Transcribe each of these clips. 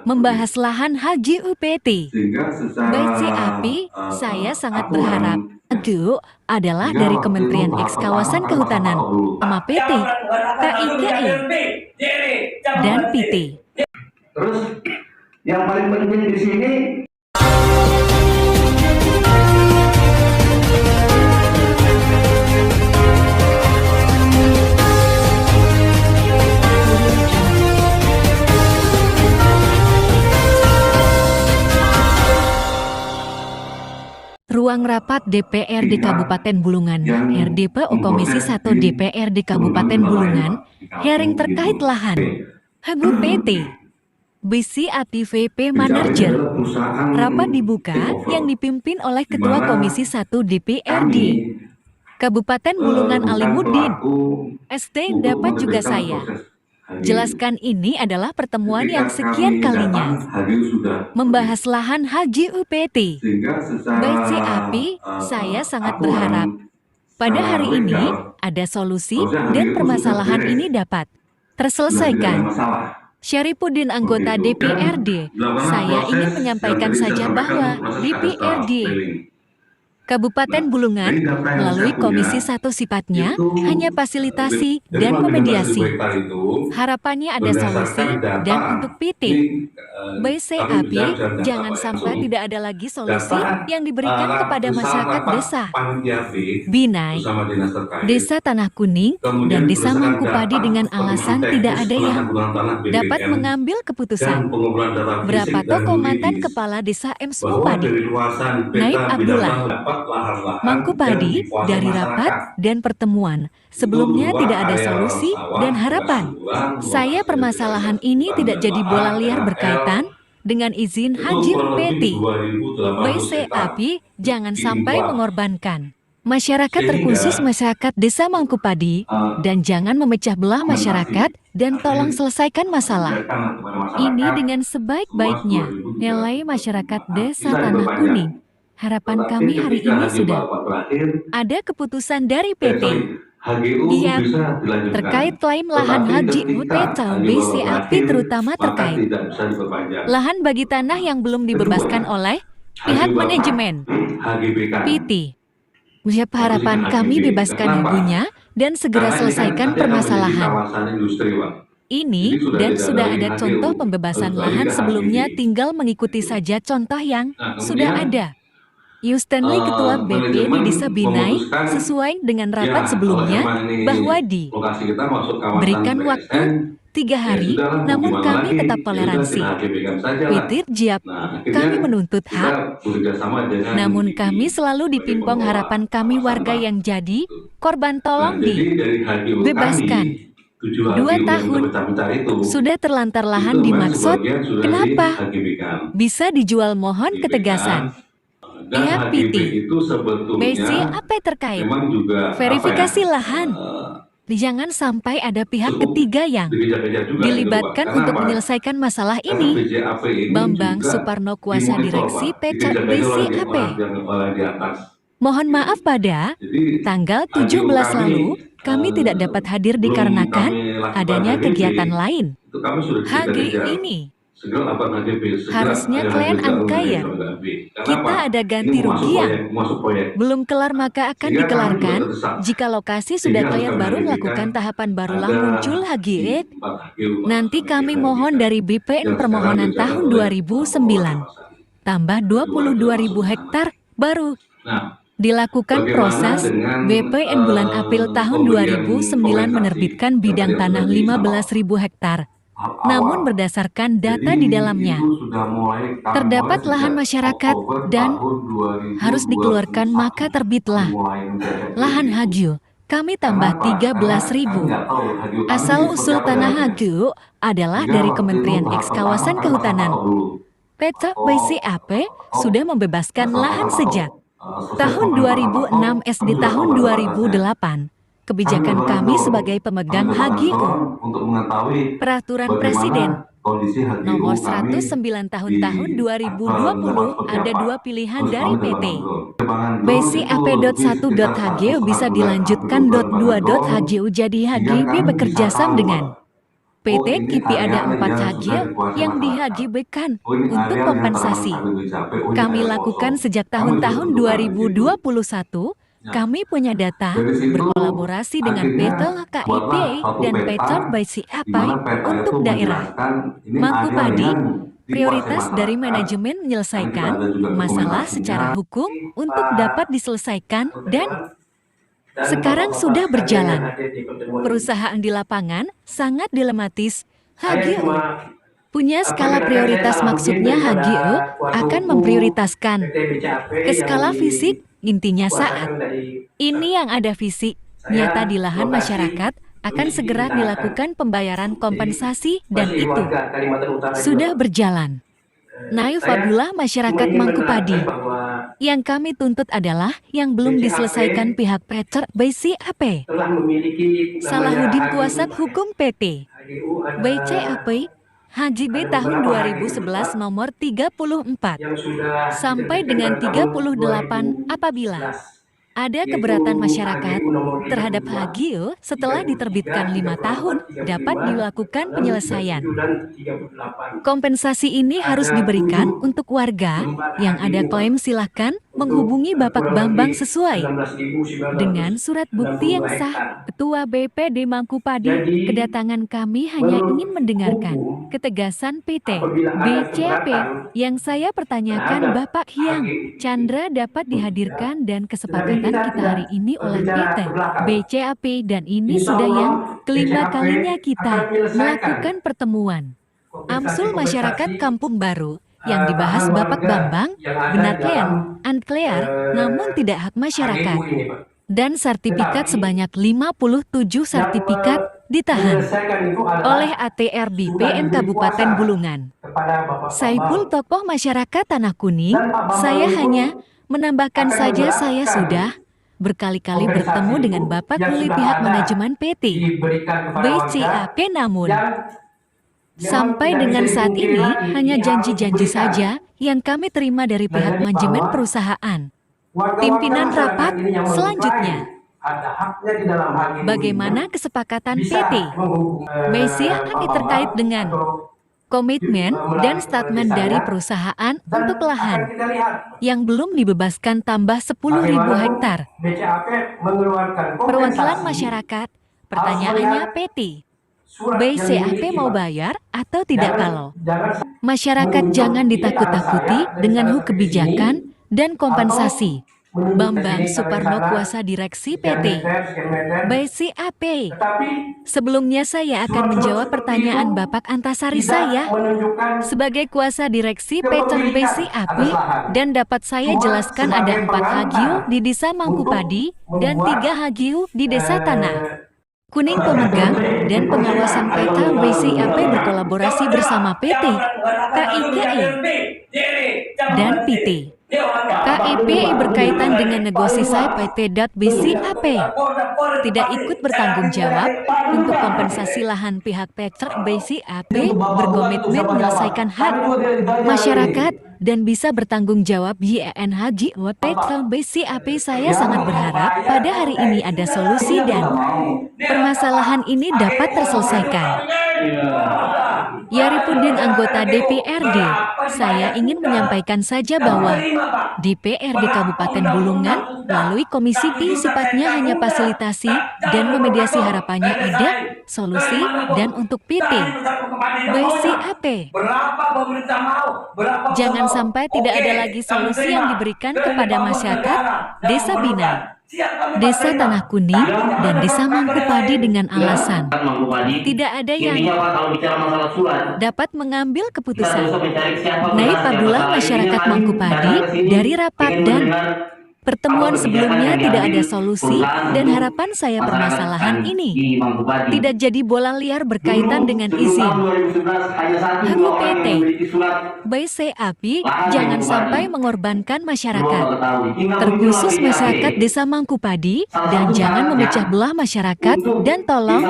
membahas lahan HGUPT. Sehingga secara BCAP, saya sangat berharap HGU adalah dari Jadi Kementerian waktu itu Eks Kawasan pertama Kehutanan, dulu. sama PT, KIKI, dan PT. Terus yang paling penting di sini Ruang rapat DPRD Kabupaten Bulungan, RDPO Komisi 1 DPRD Kabupaten Bulungan, hearing terkait lahan, HGUPT, BCAP Manager. Rapat dibuka yang dipimpin oleh Ketua Komisi 1 DPRD Kabupaten Bulungan Alimuddin, ST dapat juga saya. Jelaskan ini adalah pertemuan yang sekian kalinya membahas lahan HGUPT. BCAP, saya sangat berharap pada hari ini ada solusi dan permasalahan ini dapat terselesaikan. Syarifuddin anggota DPRD, saya ingin menyampaikan saja bahwa DPRD Kabupaten Bulungan melalui Komisi 1 sifatnya hanya fasilitasi dan memediasi. Harapannya ada solusi dan untuk PT BCAP jangan sampai tidak ada lagi solusi yang diberikan kepada masyarakat desa Binai, Desa Tanah Kuning, dan Desa Mangkupadi dengan alasan tidak ada yang dapat mengambil keputusan. Berapa tokoh mantan kepala desa Msmupadi, Naib Abdullah, Mangkupadi dari rapat dan pertemuan sebelumnya tidak ada solusi dan harapan. Saya permasalahan ini tidak jadi bola liar berkaitan dengan izin HGUPT. BCAP jangan sampai mengorbankan masyarakat terkhusus masyarakat desa Mangkupadi dan jangan memecah belah masyarakat dan tolong selesaikan masalah ini dengan sebaik-baiknya. Nilai masyarakat desa Tanah Kuning. Harapan kami hari ini sudah ada keputusan dari PT Iya, terkait klaim lahan HGUPT BCAP terutama terkait lahan bagi tanah yang belum dibebaskan oleh pihak manajemen PT. Siapa harapan kami bebaskan ibunya dan segera selesaikan permasalahan ini dan sudah ada contoh pembebasan lahan sebelumnya, tinggal mengikuti saja contoh yang sudah ada. Stanley Ketua BPD Desa Binai sesuai dengan rapat sebelumnya bahwa berikan waktu 3 hari, namun kami tetap toleransi. PT JIAP, kami menuntut hak, namun kami selalu dipimpong harapan kami warga yang jadi korban tolong dibebaskan. 2 tahun sudah terlantar lahan dimaksud, kenapa bisa dijual, mohon ketegasan. Pihak PT BCAP terkait verifikasi lahan. Jangan sampai ada pihak ketiga yang dilibatkan untuk menyelesaikan masalah ini. Bambang Suparno, Kuasa Direksi PT BCAP. Mohon maaf pada tanggal 17 lalu kami tidak dapat hadir dikarenakan adanya kegiatan lain. HG ini harusnya klien angka ya. Kita ada ganti rugi yang belum kelar maka akan dikelarkan. Jika lokasi sudah kaya baru melakukan tahapan barulah muncul HGE. Nanti kami mohon dari BPN permohonan tahun 2009 tambah 22.000 hektar baru dilakukan proses. BPN bulan April tahun 2009 menerbitkan bidang tanah 15.000 hektar. Namun berdasarkan data di dalamnya terdapat lahan masyarakat dan harus dikeluarkan, maka terbitlah lahan HGU. Kami tambah 13.000. Asal-usul tanah HGU adalah dari Kementerian Eks Kawasan Kehutanan. PT BCAP sudah membebaskan lahan sejak tahun 2006 SD tahun 2008. Kebijakan kami sebagai pemegang HGU, Peraturan Presiden Nomor 109 tahun 2020 ada 2 pilihan dari PT. BCAP.1.HGU bisa dilanjutkan .2.HGU jadi HGB bekerjasama dengan PT ini KIPI ada areanya 4 yang hagil sudah dikuasai yang masyarakat. dihagibkan Oh, ini untuk area yang kompensasi. telah dicapai. Oh, ini Kami area lakukan kosong. sejak Kami juga tahun-tahun tentukan di situ. 2021. Nah, Kami punya data dari situ berkolaborasi dengan akhirnya PT buatlah KIPI satu dan peta PT di BCAPI mana peta untuk itu daerah. menjelaskan ini Mangku area Padi, yang dikuasai prioritas dari masyarakat. manajemen Karena kita menyelesaikan ada juga masalah dokumentasinya. secara hukum untuk dapat diselesaikan dan Dan sekarang bapak-bapak sudah sekalian yang berjalan. hadir di pertemuan ini. Perusahaan di lapangan sangat dilematis. Saya HGU cuma punya skala perkenalkan prioritas, saya maksudnya Salahuddin HGU daripada kuasa akan hukum memprioritaskan PT BCAP ke skala yang fisik, intinya saat dikuasakan dari ini yang ada fisik, nyata di lahan masyarakat, akan segera dilakukan pembayaran kompensasi dan masih itu warga Kalimantan Utara sudah juga. berjalan. Naif Saya Fabullah cuma masyarakat ingin Mangku menerangkan Padi. bahwa Yang kami tuntut adalah yang belum BCAP diselesaikan pihak PT BCAP. telah memiliki Salahuddin namanya Kuasat HGU. Hukum PT HGU ada BCAP HJB ada tahun beberapa 2011 HGU nomor 34 yang sudah sampai dengan diterbitkan tahun 38 apabila 2011. ada Yaitu keberatan masyarakat HGU nomor terhadap 32, HGU setelah 33, diterbitkan 5 tahun 34, dapat 35, dilakukan penyelesaian. 37 dan 38. Kompensasi ini harus Ada diberikan 7 untuk warga lembar yang ada HGU, Pak. klaim, silahkan Untuk, menghubungi Bapak kurang Bambang lebih sesuai 16.962 dengan surat bukti yang sah. hektar. Ketua BPD Mangku Padi, Jadi, kedatangan kami hanya menurut ingin mendengarkan hukum, ketegasan PT apabila ada BCAP keberatan yang saya pertanyakan terhadap Bapak Hyang HGU, Chandra dapat dihadirkan dan kesepakatan kita kita hari ini oleh berbicara PT ke belakang. BCAP dan ini Insya sudah Allah, yang kelima BCAP kalinya kita akan menyelesaikan melakukan pertemuan. Amsul Masyarakat kompensasi Kampung Baru yang dibahas bahan Bapak warga Bambang yang ada benar di kan? dalam, Unclear, namun tidak hak masyarakat. HGU ini, Pak. Dan sertifikat Tetapi, sebanyak 57 sertifikat ditahan menyelesaikan itu adalah oleh ATR di sudah PN diberi Kabupaten kuasa Bulungan. kepada Bapak Saipul, Bambang. tokoh masyarakat Tanah Kuning, Dan Pak Bambang saya itu hanya menambahkan akan saja saya menjelaskan sudah berkali-kali kompensasi bertemu itu dengan Bapak yang oleh sudah pihak ada manajemen PT diberikan kepada warga BCAP, namun yang sampai tidak dengan bisa saat dipungkiri ini lagi, hanya ini harus janji-janji diberikan. saja yang kami terima dari Nah, pihak jadi manajemen bahwa perusahaan. warga-warga Pimpinan masyarakat rapat ini yang selanjutnya. mengklaim ada haknya di dalam HGU Bagaimana ini, kesepakatan bisa PT menghubungi BCAP Pak terkait Bambang dengan atau komitmen melalui dan statement saya, dari perusahaan dan untuk akan lahan kita lihat yang belum dibebaskan tambah 10.000 bagaimana hektar. BCAP mengeluarkan Perwakilan kompensasi masyarakat, harus pertanyaannya melihat PT surat yang BCAP dimiliki, mau Pak. bayar atau tidak? Jangan- Kalau jangan masyarakat menunjuk jangan ini ditakut-takuti arah saya dengan dari huk sana ke kebijakan dan kompensasi. atau menunjuk Bambang ke sini, Suparno, sana, kuasa direksi sekian PT meter, sekian meter. BCAP. Tetapi Sebelumnya saya akan surat-surat menjawab seperti pertanyaan itu Bapak Antasari tidak saya menunjukkan sebagai kuasa direksi PT kepemilikan BCAP atas lahan. dan dapat saya Cuma jelaskan ada sebagai 4 pengantar HGU di Desa Mangku untuk Padi dan membuat, 3 HGU di Desa Tanah Kuning. eh, Pemegang dan pengawasan PT BCAP berkolaborasi bersama PT KIPI dan PT KIPI berkaitan dengan negosiasi PT BCAP tidak ikut bertanggung jawab untuk kompensasi lahan. Pihak PT BCAP berkomitmen menyelesaikan hak masyarakat dan bisa bertanggung jawab YNHG PT BCAP. Saya sangat berharap pada hari ini ada solusi dan permasalahan ini dapat terselesaikan. Yaripudin, anggota DPRD, saya ingin menyampaikan saja bahwa DPRD Kabupaten Bulungan melalui Komisi P sifatnya hanya fasilitasi dan memediasi, harapannya ada solusi dan untuk PT BCAP. Jangan sampai tidak ada lagi solusi yang diberikan kepada masyarakat Desa Bina, Desa Tanah Kuning, dan Desa Mangku Padi dengan alasan tidak ada yang dapat mengambil keputusan. Naif Fabullah, masyarakat Mangku Padi, dari rapat dan pertemuan sebelumnya tidak ada solusi dan harapan saya permasalahan ini tidak jadi bola liar berkaitan dengan izin. Haru PT BCAP jangan sampai mengorbankan masyarakat, terkhusus masyarakat Desa Mangku Padi, dan jangan memecah belah masyarakat, dan tolong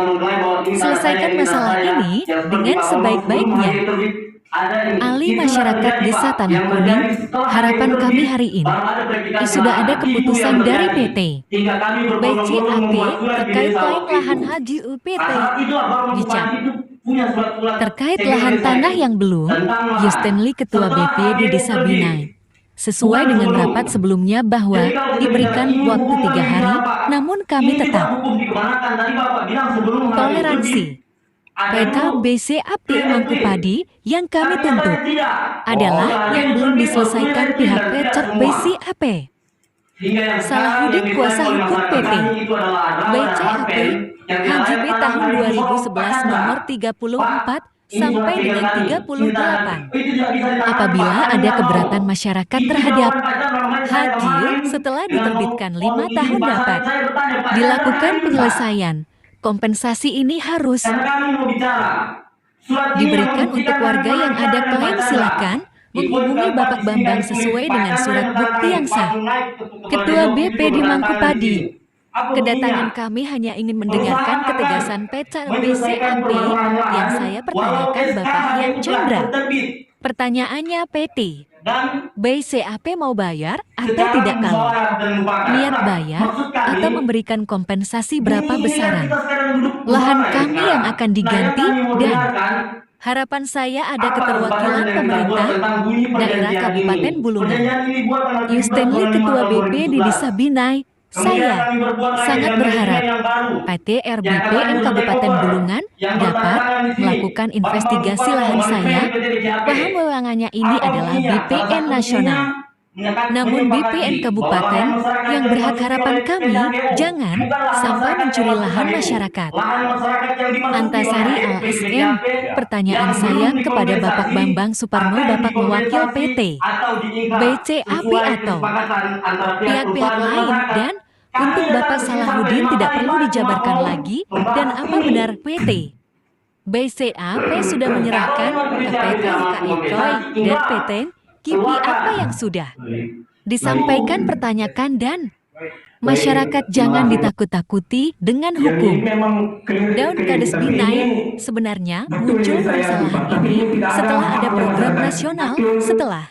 selesaikan masalah ini dengan sebaik-baiknya. Ali masyarakat Desa Tanah Kuning, harapan kami hari ini sudah ada keputusan dari PT BCAP terkait klaim lahan HGU PT Bicap. Terkait lahan tanah yang belum, Yustenli Ketua BPD Desa Binai, sesuai dengan rapat sebelumnya bahwa diberikan waktu 3 hari, namun kami tetap toleransi. Peta BCAP Mangkupadi yang kami tuntut adalah yang belum diselesaikan pihak PT BCAP. Salahuddin Kuasa Hukum PT BCAP HJB tahun 2011 nomor 34 sampai dengan 38. Apabila ada keberatan masyarakat terhadap haji setelah diterbitkan 5 tahun dapat dilakukan penyelesaian. Kompensasi ini harus diberikan untuk warga yang ada klaim. Silakan menghubungi Bapak Bambang sesuai dengan surat bukti yang sah. Ketua BPD Mangkupadi, kedatangan kami hanya ingin mendengarkan ketegasan PT BCAP yang saya pertanyakan Bapak Hyang Chandra. Pertanyaannya PT BCAP mau bayar atau tidak, kalau niat bayar atau memberikan kompensasi berapa besaran lahan kami yang akan diganti, dan harapan saya ada keterwakilan pemerintah daerah Kabupaten Bulungan. Yustenli Ketua BPD Desa Binai, saya sangat berharap PT RBPN Kabupaten Bulungan dapat melakukan investigasi lahan saya. Paham wewenangnya ini adalah BPN nasional. Namun BPN Kabupaten yang berhak, harapan kami jangan sampai mencuri lahan masyarakat. Antasari LSM, pertanyaan saya kepada Bapak Bambang Suparno, Bapak mewakil PT BCAP atau pihak-pihak lain, dan untuk Bapak Salahuddin tidak perlu dijabarkan lagi, dan apa benar PT BCAP sudah menyerahkan ke PT IKI Choi dan PT KIPI apa yang sudah disampaikan, pertanyakan, dan masyarakat jangan ditakut-takuti dengan hukum. Daun Kades Binai, sebenarnya muncul permasalahan ini setelah ada program nasional, setelah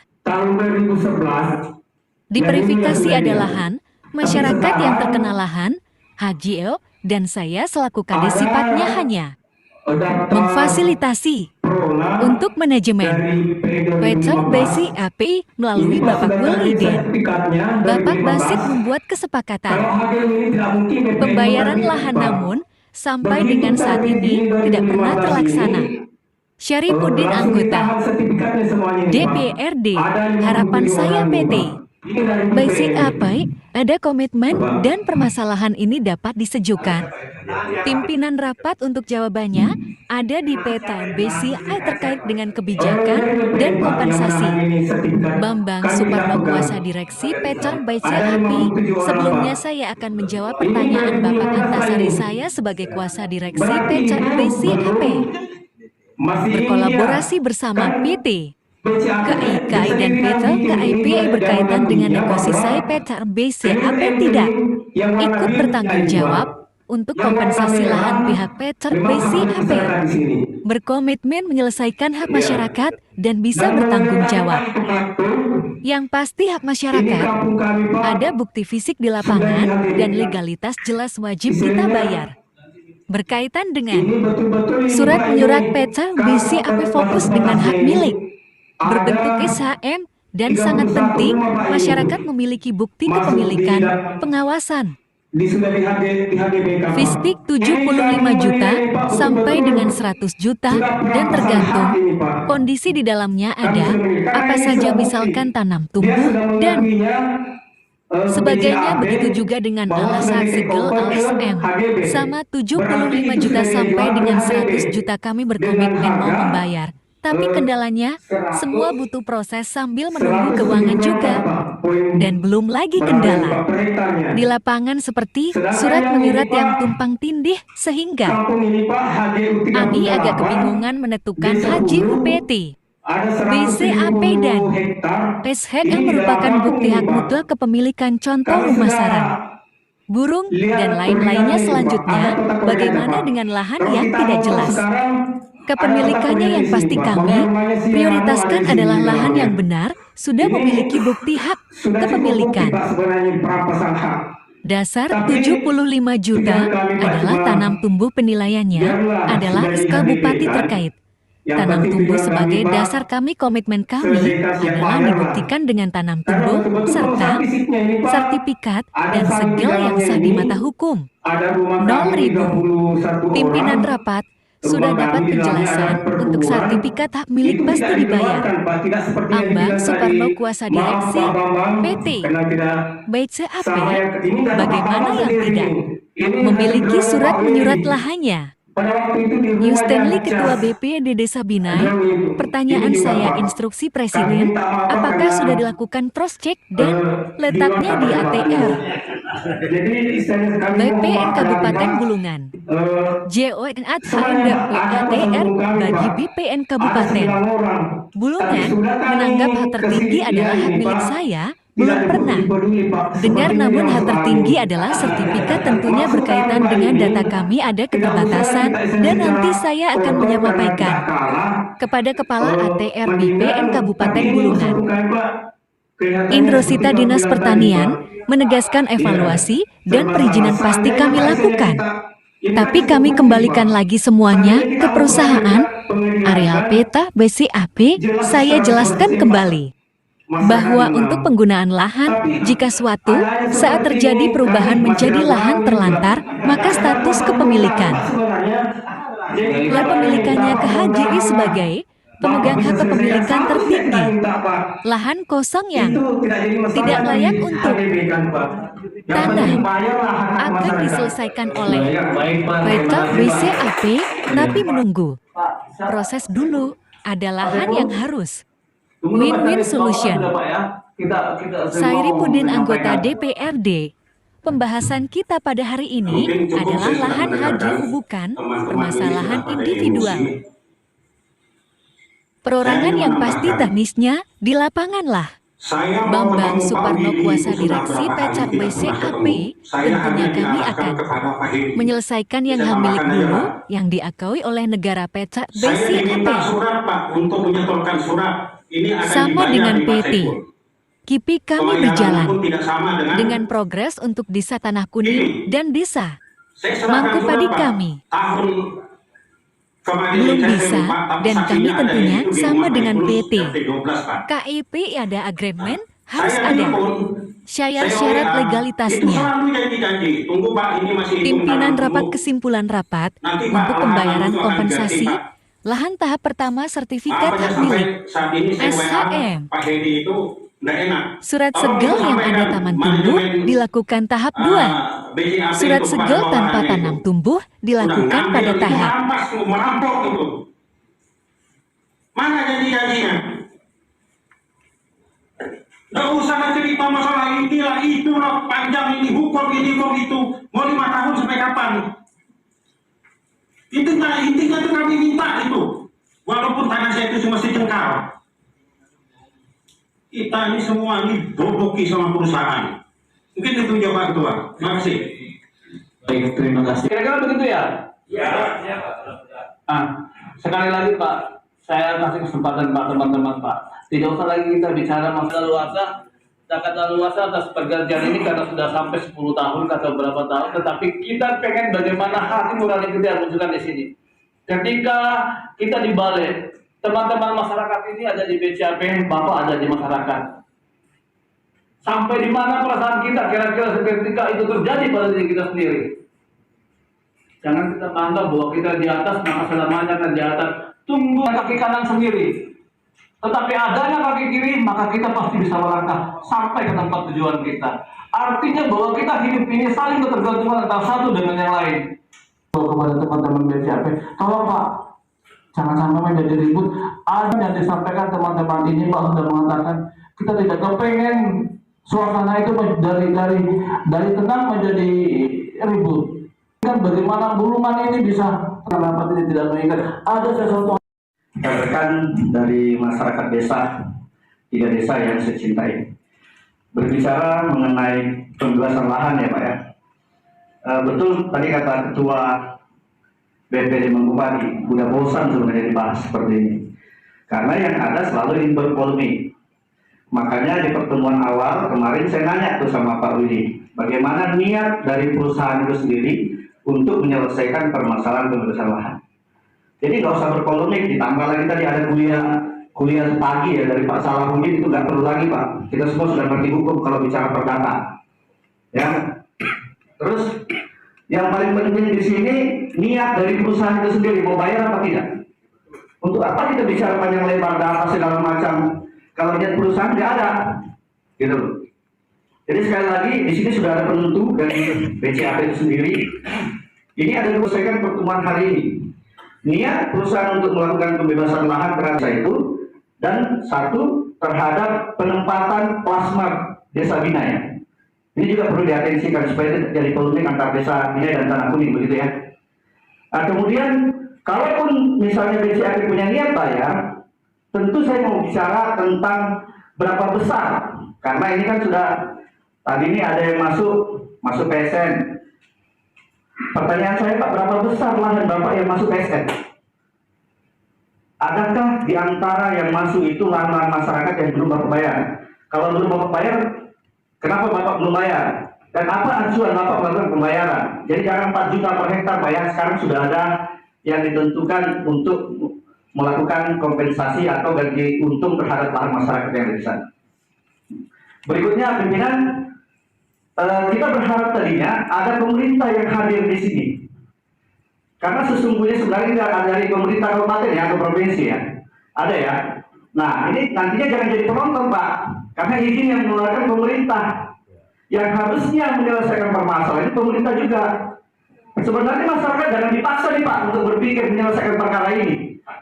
diverifikasi ada lahan, masyarakat yang terkena lahan, HGO, dan saya selaku Kades sifatnya hanya memfasilitasi untuk manajemen PT BCAP melalui Bapak Wiliden. Bapak Basit membuat kesepakatan pembayaran lahan, namun sampai dengan saat ini tidak pernah terlaksana. Syarifuddin, anggota DPRD, harapan saya PT BCAP ada komitmen dan permasalahan ini dapat disejukan. Pimpinan rapat untuk jawabannya ada di PT BCAP terkait dengan kebijakan dan kompensasi. Bambang Suparno, Kuasa Direksi PT BCAP. Sebelumnya saya akan menjawab pertanyaan Bapak Antasari. Saya sebagai Kuasa Direksi PT BCAP berkolaborasi bersama PT KIKI dan PT KIPI berkaitan dengan negosiasi. PT BCAP tidak ikut bertanggung jawab untuk kompensasi lahan. Pihak PT BCAP berkomitmen menyelesaikan hak masyarakat dan bisa bertanggung jawab. Yang pasti hak masyarakat ada bukti fisik di lapangan dan legalitas jelas wajib kita bayar. Berkaitan dengan surat menyurat PT BCAP fokus dengan hak milik berbentuk SHM, dan sangat penting masyarakat memiliki bukti kepemilikan, pengawasan. Fistik 75 juta sampai dengan 100 juta dan tergantung kondisi di dalamnya ada apa saja, misalkan tanam tumbuh dan sebagainya. Begitu juga dengan alasan segel LSM sama 75 juta sampai dengan 100 juta kami berkomitmen mau membayar. Tapi kendalanya, semua butuh proses sambil menunggu keuangan juga. Dan belum lagi kendala di lapangan seperti surat menyurat yang tumpang tindih, sehingga kami agak kebingungan menentukan haji UPT, BCAP dan PSHK yang merupakan bukti hak mutlak kepemilikan, contoh rumah sarang, burung, dan lain-lainnya. Selanjutnya, bagaimana dengan lahan yang tidak jelas kepemilikannya? Yang pasti kami prioritaskan adalah lahan yang benar, sudah memiliki bukti hak kepemilikan. Dasar Tapi 75 juta jika kami adalah cuma tanam tumbuh penilaiannya biarlah adalah sudah SK dihadiri Bupati kan, terkait. yang Tanam penting tumbuh tujuan sebagai kami, Pak, dasar kami, komitmen kami selesaikan siapa adalah aja, Pak. dibuktikan dengan tanam Karena tumbuh betul-betul perusahaan serta fisiknya ini, Pak, sertifikat ada dan saling di segel yang dalamnya sah di ini, mata hukum. ada rumah 0.000. kami 31 Pimpinan orang, rapat rumah sudah kami dapat di dalamnya ada penjelasan untuk perburuan, sertifikat hak milik itu pasti tidak dibayar. dikeluarkan, Pak, tidak seperti yang Ambang dibilang Suparno, tadi. kuasa Maaf direksi Pak Bambang, PT karena tidak BCAP, sama yang ini data Pak bagaimana Bambang yang sendiri. tidak Ini memiliki hasil surat Pak menyurat Willy. lahannya? Pada waktu itu di New rumahnya Stanley, Cas. Ketua BPD Desa Binai, Ada itu. pertanyaan Ini juga, saya, Pak. instruksi Kami Presiden, minta maaf, Pak, apakah karena, sudah dilakukan cross-check dan letaknya di luar kata Pak ATR Willy. Jadi istilahnya kami mohon BPN maaf Kabupaten Pak. Bulungan? Sebenarnya JON ada ATR peserta kami, bagi Pak. BPN Ada Kabupaten 9 orang. Bulungan Tapi sudah kami menganggap hak tertinggi kesini, adalah hak ini, milik Pak, saya. tidak Belum pernah peduli, Pak. dengar, Sepertinya namun yang hak selalu. tertinggi adalah sertifikat, tentunya Maksud berkaitan kami, Pak, dengan ini data kami ada tidak keterbatasan usah kita dan secara nanti saya akan kotor karena menyampaikan kita kalah, kepada Kepala ATR menghindar, BPN Kabupaten tapi ini Bulungan. satu kali, Pak, kelihatannya Indrosita seperti Dinas Bang bilang Pertanian tadi, Pak. menegaskan Iya, evaluasi dan serba perizinan salah. pasti Seandainya, kami Pak, lakukan. ini Tapi kan kami cukup, kembalikan Pak. lagi semuanya Seandainya ke kita perusahaan pengadilan areal kan, peta BCAP. jelas Saya secara jelaskan proses, kembali Pak. bahwa Masyarakat untuk menang. penggunaan lahan, Tapi jika suatu adanya saat seperti terjadi ini, perubahan kami menjadi masih lahan ragu, terlantar, Pak. maka Ada status Bapak kepemilikan Pak, sebenarnya. Jadi kepemilikannya ke HJI sebagai pemegang hak kepemilikan tertinggi. Lahan kosong yang tidak layak untuk tanah akan diselesaikan oleh peta BCAP, tapi menunggu proses dulu. Ada lahan yang harus win-win solution. Sairipudin, anggota DPRD. Pembahasan kita pada hari ini adalah lahan HJU, bukan permasalahan individual. Perorangan yang pasti teknisnya di lapangan lah. Bambang Suparno, kuasa direksi Pecak BCAP, tentunya kami akan menyelesaikan yang hak milik dulu yang diakui oleh negara Pecak BCAP. Sama dengan PT KIPI kami berjalan dengan progres untuk Desa Tanah Kuning dan Desa Mangkupadi kami belum bisa, dan kami tentunya sama dengan PT KIP ada agreement, harus ada syarat legalitasnya. Pimpinan rapat, kesimpulan rapat untuk pembayaran kompensasi lahan tahap pertama sertifikat hak milik SHM. Surat segel yang ada taman tumbuh dilakukan tahap 2. Surat segel tanpa tanam tumbuh dilakukan pada tahap. Mana janji-janjinya? Nggak usah cerita masalah inilah itulah panjang ini hukum ini kok itu mau 5 tahun sampai kapan? Intinya itu kami minta itu, walaupun tanah saya itu cuma secengkal. Kita ini semua ini bodoki sama perusahaan. Mungkin itu jawaban Ketua. Terima kasih. Baik, terima kasih. Kira-kira begitu ya? Ya. Sekali lagi Pak, saya kasih kesempatan Pak, teman-teman Pak. Tidak usah lagi kita bicara masalah luasa. Kata luasa atas pergantian ini karena sudah sampai 10 tahun atau berapa tahun. Tetapi kita pengen bagaimana hati nurani kita munculkan di sini. Ketika kita di balai, teman-teman masyarakat ini ada di BCAP, Bapak ada di masyarakat. Sampai di mana perasaan kita kira-kira ketika itu terjadi pada diri kita sendiri. Jangan kita menganggap bahwa kita di atas, maka selamanya akan di atas. Tunggu kaki kanan sendiri. Tetapi adanya kaki kiri, maka kita pasti bisa melangkah sampai ke tempat tujuan kita. Artinya bahwa kita hidup ini saling ketergantungan antara satu dengan yang lain. Kepada teman-teman BCAP, tolong Pak, jangan sampai menjadi ribut. Ada yang disampaikan teman-teman ini Pak sudah mengatakan kita tidak kepengen suasana itu dari tenang menjadi ribut. Kan bagaimana Bulungan ini bisa kenapa tidak mengingat ada sesuatu rekan dari masyarakat desa 3 desa yang saya cintai berbicara mengenai pembebasan lahan ya Pak ya. Betul tadi kata Ketua BPD Mangkupadi, udah bosan sebenarnya dibahas seperti ini. Karena yang ada selalu ingin berpolemik. Makanya di pertemuan awal kemarin saya nanya tuh sama Pak Willy, bagaimana niat dari perusahaan itu sendiri untuk menyelesaikan permasalahan pembebasan lahan. Jadi nggak usah berpolemik, ditambah lagi tadi ada kuliah pagi ya dari Pak Salahuddin, itu nggak perlu lagi Pak. Kita semua sudah ngerti hukum kalau bicara perdata. Ya. Terus yang paling penting di sini niat dari perusahaan itu sendiri mau bayar apa tidak. Untuk apa kita bicara panjang lebar data segala macam kalau niat perusahaan nggak ada, gitu. Jadi sekali lagi di sini sudah ada penentu dari BCAP itu sendiri. Ini ada diselesaikan pertemuan hari ini. Niat perusahaan untuk melakukan pembebasan lahan terhadap itu dan satu terhadap penempatan plasma desa Binaya. Ini juga perlu diatensikan supaya tidak jadi polemik antar desa Binaya dan Tanah Kuning begitu ya. Nah, kemudian kalaupun misalnya BCAP punya niat bayar, tentu saya mau bicara tentang berapa besar, karena ini kan sudah tadi ini ada yang masuk PSN. Pertanyaan saya Pak, berapa besar lahan Bapak yang masuk PSN? Adakah di antara yang masuk itu lahan masyarakat yang belum Bapak bayar? Kalau belum Bapak bayar, kenapa Bapak belum bayar? Dan apa acuan Bapak melakukan pembayaran? Jadi jangan 4 juta per hektar bayar, sekarang sudah ada yang ditentukan untuk melakukan kompensasi atau ganti untung terhadap lahan masyarakat yang ada di sana. Berikutnya pimpinan, kita berharap tadinya ada pemerintah yang hadir di sini. Karena sesungguhnya sebenarnya tidak ada dari pemerintah kabupaten ya atau provinsi ya. Ada ya. Nah ini nantinya jangan jadi penonton Pak. Karena izin yang mengeluarkan pemerintah. Yang harusnya menyelesaikan permasalahan ini pemerintah juga. Sebenarnya masyarakat jangan dipaksa nih Pak untuk berpikir menyelesaikan perkara ini.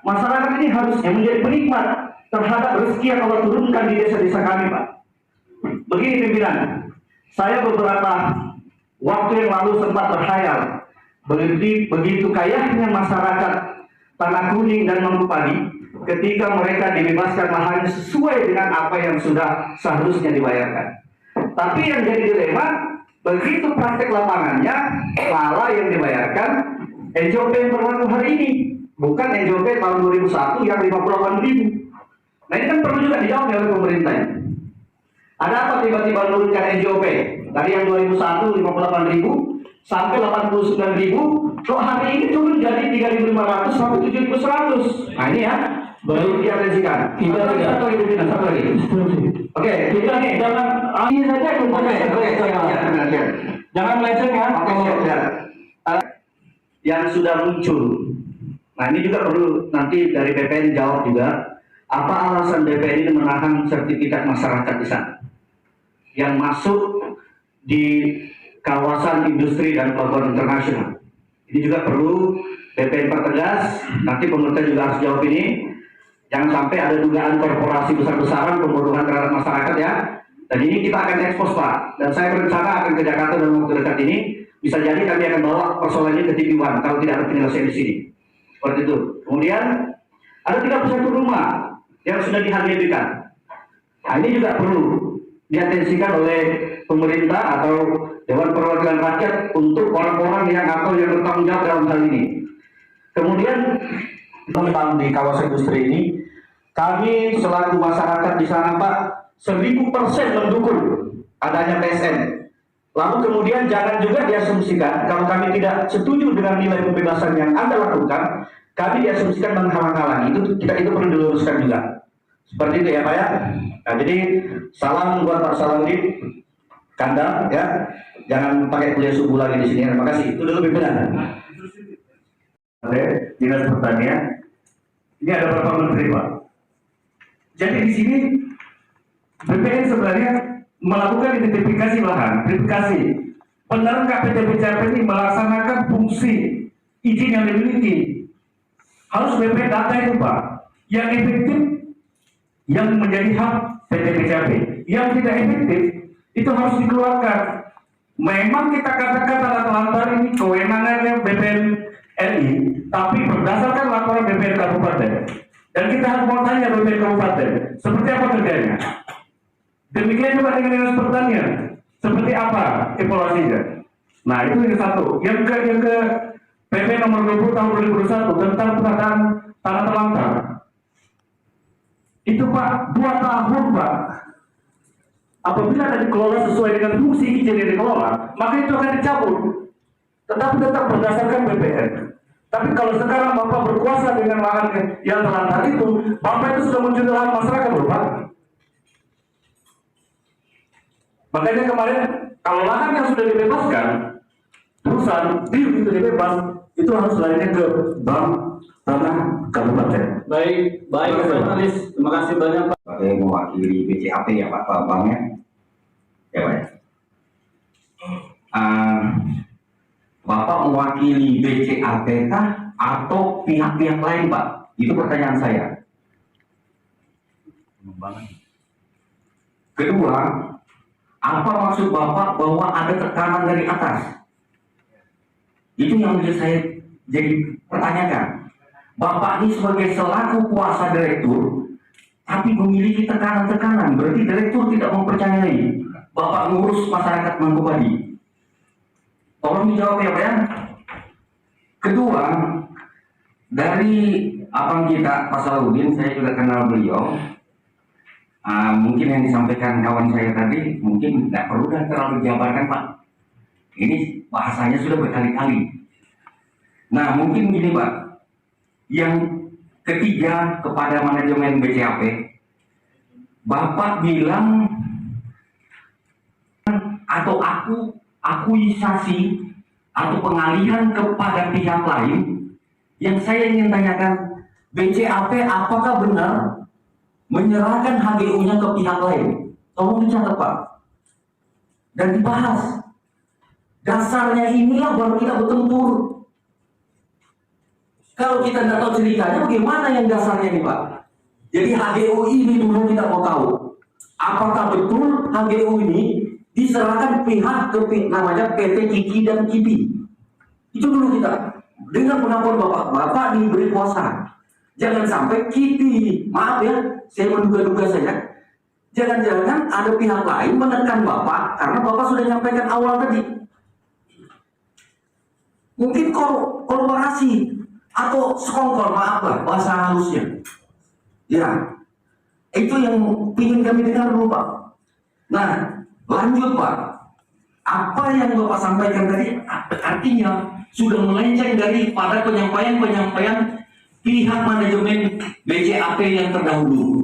Masyarakat ini harusnya menjadi penikmat terhadap rezeki yang Allah turunkan di desa-desa kami Pak. Begini pimpinan, saya beberapa waktu yang lalu sempat berkhayal begitu kayanya masyarakat Tanah Kuning dan Mangupani ketika mereka dibebaskan lahannya sesuai dengan apa yang sudah seharusnya dibayarkan. Tapi yang jadi dilema, begitu praktek lapangannya, malah yang dibayarkan NJOP yang berlaku hari ini, bukan NJOP tahun 2001 yang 58.000. Nah ini kan perlu juga dijawab oleh pemerintah. Ada apa tiba-tiba menurunkan NJOP dari yang 2001 58.000 sampai 89.000, kok hari ini turun jadi 3.500 sampai 7.100. Nah ini ya, baru diatensikan. Satu lagi. Oke, kita nih jangan ini saja jangan melenceng ya. Yang sudah muncul. Nah ini juga perlu nanti dari BPN jawab juga. Apa alasan BPN ini menahan sertifikat masyarakat di sana yang masuk di kawasan industri dan pelabuhan internasional? Ini juga perlu BPN pertegas. Nanti pemerintah juga harus jawab ini. Jangan sampai ada dugaan korporasi besar-besaran pembodohan terhadap masyarakat ya. Dan ini kita akan ekspos Pak. Dan saya berencana akan ke Jakarta dalam waktu dekat ini. Bisa jadi kami akan bawa persoalan ini ke TV One kalau tidak ada penyelesaian di sini. Seperti itu. Kemudian ada 31 rumah yang sudah dihadiahkan. Nah ini juga perlu diatensikan oleh pemerintah atau Dewan Perwakilan Rakyat untuk orang-orang yang atau yang bertanggung jawab dalam hal ini. Kemudian tentang di kawasan industri ini, kami selaku masyarakat di sana Pak 1000% mendukung adanya PSN. Lalu kemudian jangan juga diasumsikan kalau kami tidak setuju dengan nilai pembebasan yang Anda lakukan, kami diasumsikan menghalang-halangi. Itu perlu diluruskan juga. Seperti itu ya Pak ya. Nah, jadi salam buat Pak Salahuddin Kandang ya. Jangan pakai kuliah subuh lagi di sini. Terima kasih. Itu dulu pimpinan. Dinas Pertanian. Ini ada beberapa menteri Pak. Jadi di sini BPN sebenarnya melakukan identifikasi lahan, verifikasi. Benar nggak PT BCAP ini melaksanakan fungsi izin yang dimiliki? Harus BPN data itu Pak. Yang efektif yang menjadi hak PT BCAP. Yang tidak efektif itu harus dikeluarkan. Memang kita katakan lantar ini kewenangannya BPN RI, tapi berdasarkan laporan BPN Kabupaten. Dan kita harus mau tanya BPN Kabupaten, seperti apa kerjanya? Demikian juga dengan Dinas Pertanian, seperti apa evaluasinya? Nah itu yang satu. Yang ke PP nomor 20 tahun 2021 tentang penataan tanah terlantar. Itu Pak 2 tahun Pak Apabila ada dikelola sesuai dengan fungsi izin yang dikelola, maka itu akan dicabut. Tetapi tetap berdasarkan BPN. Tapi kalau sekarang Bapak berkuasa dengan lahan yang terlantar itu, Bapak itu sudah mencuri lahan masyarakat loh Pak. Makanya kemarin kalau lahan yang sudah dibebaskan, perusahaan bil itu dibebas, itu harus larinya ke bank tanah kabupaten. Baik, jurnalis. Terima kasih banyak Pak. Sebagai mewakili BCAP ya Pak, banknya. Ya Pak. Bapak mewakili BCAP kah atau pihak-pihak lain Pak? Itu pertanyaan saya. Kedua, apa maksud Bapak bahwa ada tekanan dari atas? Itu yang saya jadi pertanyakan. Bapak ini sebagai selaku kuasa direktur, tapi memiliki tekanan-tekanan, berarti direktur tidak mempercayai Bapak ngurus masyarakat Mangkupadi. Tolong dijawab ya Pak ya. Kedua, dari abang kita Pak Salahuddin, saya juga kenal beliau. Mungkin yang disampaikan kawan saya tadi, mungkin tidak perlu terlalu dijabarkan Pak. Ini bahasanya sudah berkali-kali. Nah mungkin gini Pak. Yang ketiga kepada manajemen BCAP, Bapak bilang atau akuisasi atau pengalihan kepada pihak lain. Yang saya ingin tanyakan, BCAP apakah benar menyerahkan HGU-nya ke pihak lain? Tolong dicatat Pak dan dibahas. Dasarnya inilah baru kita bertempur. Kalau kita tidak tahu ceritanya, bagaimana yang dasarnya nih Pak? Jadi HGU ini dulu kita mau tahu. Apakah betul HGU ini diserahkan pihak ke namanya PT Kiki dan Kipi? Itu dulu kita. Dengan pengakuan Bapak diberi kuasa. Jangan sampai Kipi, maaf ya, saya menduga-duga saja. Jangan-jangan ada pihak lain menekan Bapak karena Bapak sudah nyampaikan awal tadi. Mungkin kolaborasi atau sekongkol, maaf lah bahasa halusnya. Ya, itu yang ingin kami dengar dulu Pak. Nah, lanjut Pak. Apa yang Bapak sampaikan tadi artinya sudah melenceng daripada penyampaian pihak manajemen BCAP yang terdahulu,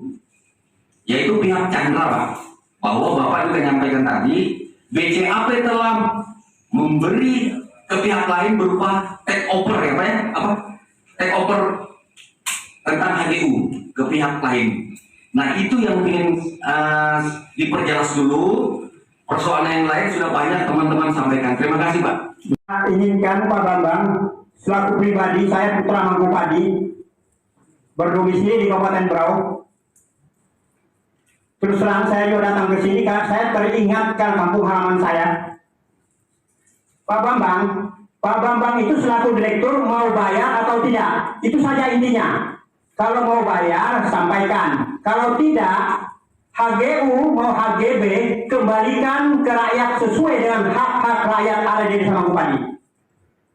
yaitu pihak Chandra Pak. Bahwa Bapak juga menyampaikan tadi BCAP telah memberi ke pihak lain berupa take over ya Pak ya? Apa? Take over tentang HGU ke pihak lain. Nah itu yang ingin diperjelas dulu. Persoalan yang lain sudah banyak teman-teman sampaikan. Terima kasih Pak. Inginkan Pak Bambang, selaku pribadi saya putra Mangkupadi, berdomisili di Kabupaten Berau. Terus terang saya juga datang ke sini karena saya teringatkan kampung halaman saya. Pak Bambang itu selaku direktur mau bayar atau tidak? Itu saja intinya. Kalau mau bayar, sampaikan. Kalau tidak, HGU mau HGB, kembalikan ke rakyat sesuai dengan hak-hak rakyat ada di Desa Mangkupadi.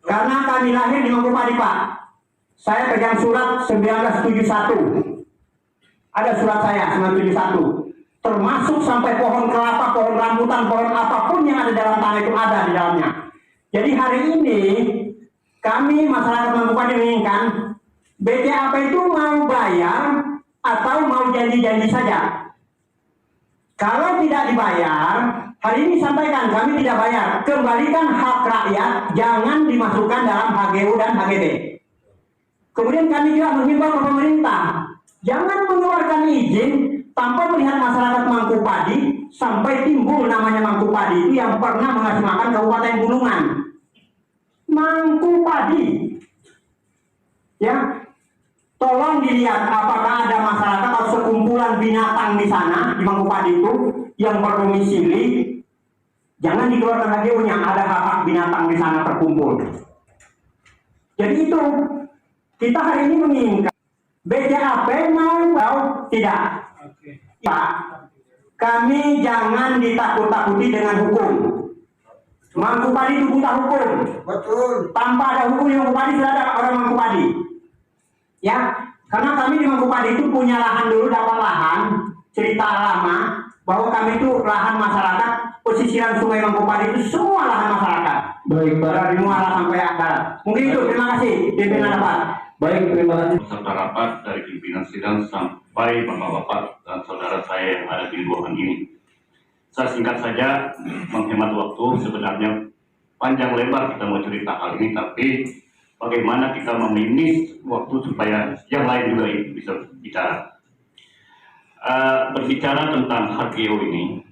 Karena kami lahir di Mangkupadi, Pak. Saya pegang surat 1971. Ada surat saya, 1971. Termasuk sampai pohon kelapa, pohon rambutan, pohon apapun yang ada dalam tanah itu ada di dalamnya. Jadi hari ini kami masyarakat Mangkupadi menginginkan BCAP itu mau bayar atau mau janji-janji saja. Kalau tidak dibayar, hari ini sampaikan kami tidak bayar. Kembalikan hak rakyat, jangan dimasukkan dalam HGU dan HGB. Kemudian kami juga menghimbau ke pemerintah, jangan mengeluarkan izin tanpa melihat masyarakat Mangkupadi sampai timbul namanya Mangkupadi itu yang pernah menghasilkan Kabupaten Bulungan. Mangkupadi, ya, tolong dilihat apakah ada masyarakat atau sekumpulan binatang di sana di Mangkupadi itu yang berdomisili. Jangan dikeluarkan HGU-nya, ada hak-hak binatang di sana terkumpul. Jadi itu kita hari ini menginginkan BCAP mau atau tidak. Ya, kami jangan ditakut-takuti dengan hukum. Mangkupadi itu buta hukum. Betul. Tanpa ada hukum di Mangkupadi sudah ada orang Mangkupadi. Ya, karena kami di Mangkupadi itu punya lahan dulu, dapat lahan, cerita lama. bahwa kami itu lahan masyarakat, pesisiran Sungai Mangkupari itu semua lahan masyarakat. Baik, Pak. Dari Muara sampai Akar. Mungkin itu, terima kasih pimpinan rapat. Baik, terima kasih. Peserta rapat dari pimpinan sidang sampai bapak-bapak dan saudara saya yang ada di ruangan ini. Saya singkat saja menghemat waktu, sebenarnya panjang lebar kita mau cerita hal ini, tapi bagaimana kita meminis waktu supaya yang lain juga bisa bicara. Berbicara tentang HGO ini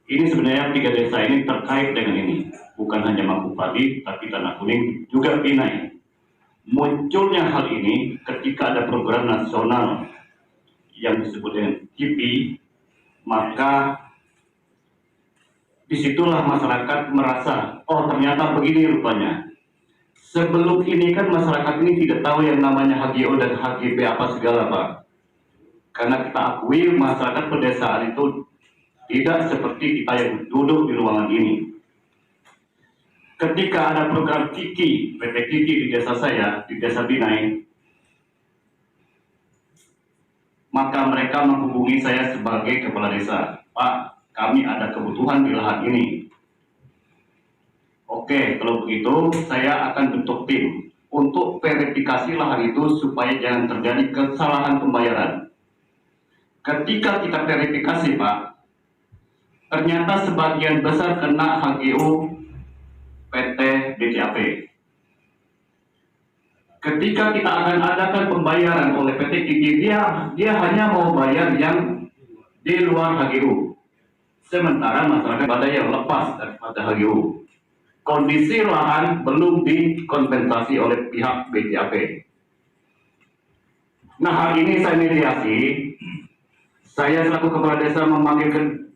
sebenarnya 3 desa ini terkait dengan ini, bukan hanya Mangkupari, tapi Tanah Kuning juga Binai. Munculnya hal ini ketika ada program nasional yang disebut dengan KIPI, maka disitulah masyarakat merasa, oh ternyata begini rupanya. Sebelum ini kan masyarakat ini tidak tahu yang namanya HGO dan HGB apa segala, Pak. Karena kita akui masyarakat pedesaan itu tidak seperti kita yang duduk di ruangan ini. Ketika ada program KIKI, PT KIKI di desa saya, di desa Binai, maka mereka menghubungi saya sebagai kepala desa. Pak, kami ada kebutuhan di lahan ini. Oke, kalau begitu saya akan bentuk tim untuk verifikasi lahan itu supaya jangan terjadi kesalahan pembayaran. Ketika kita verifikasi, Pak, ternyata sebagian besar kena HGO PT BCAP. Ketika kita akan adakan pembayaran oleh PT KIKI, dia hanya mau bayar yang di luar HGO. Sementara masyarakat pada yang lepas daripada HGO. Kondisi lahan belum dikompensasi oleh pihak BCAP. Nah, hari ini saya mediasi. Saya selaku kepala desa memanggilkan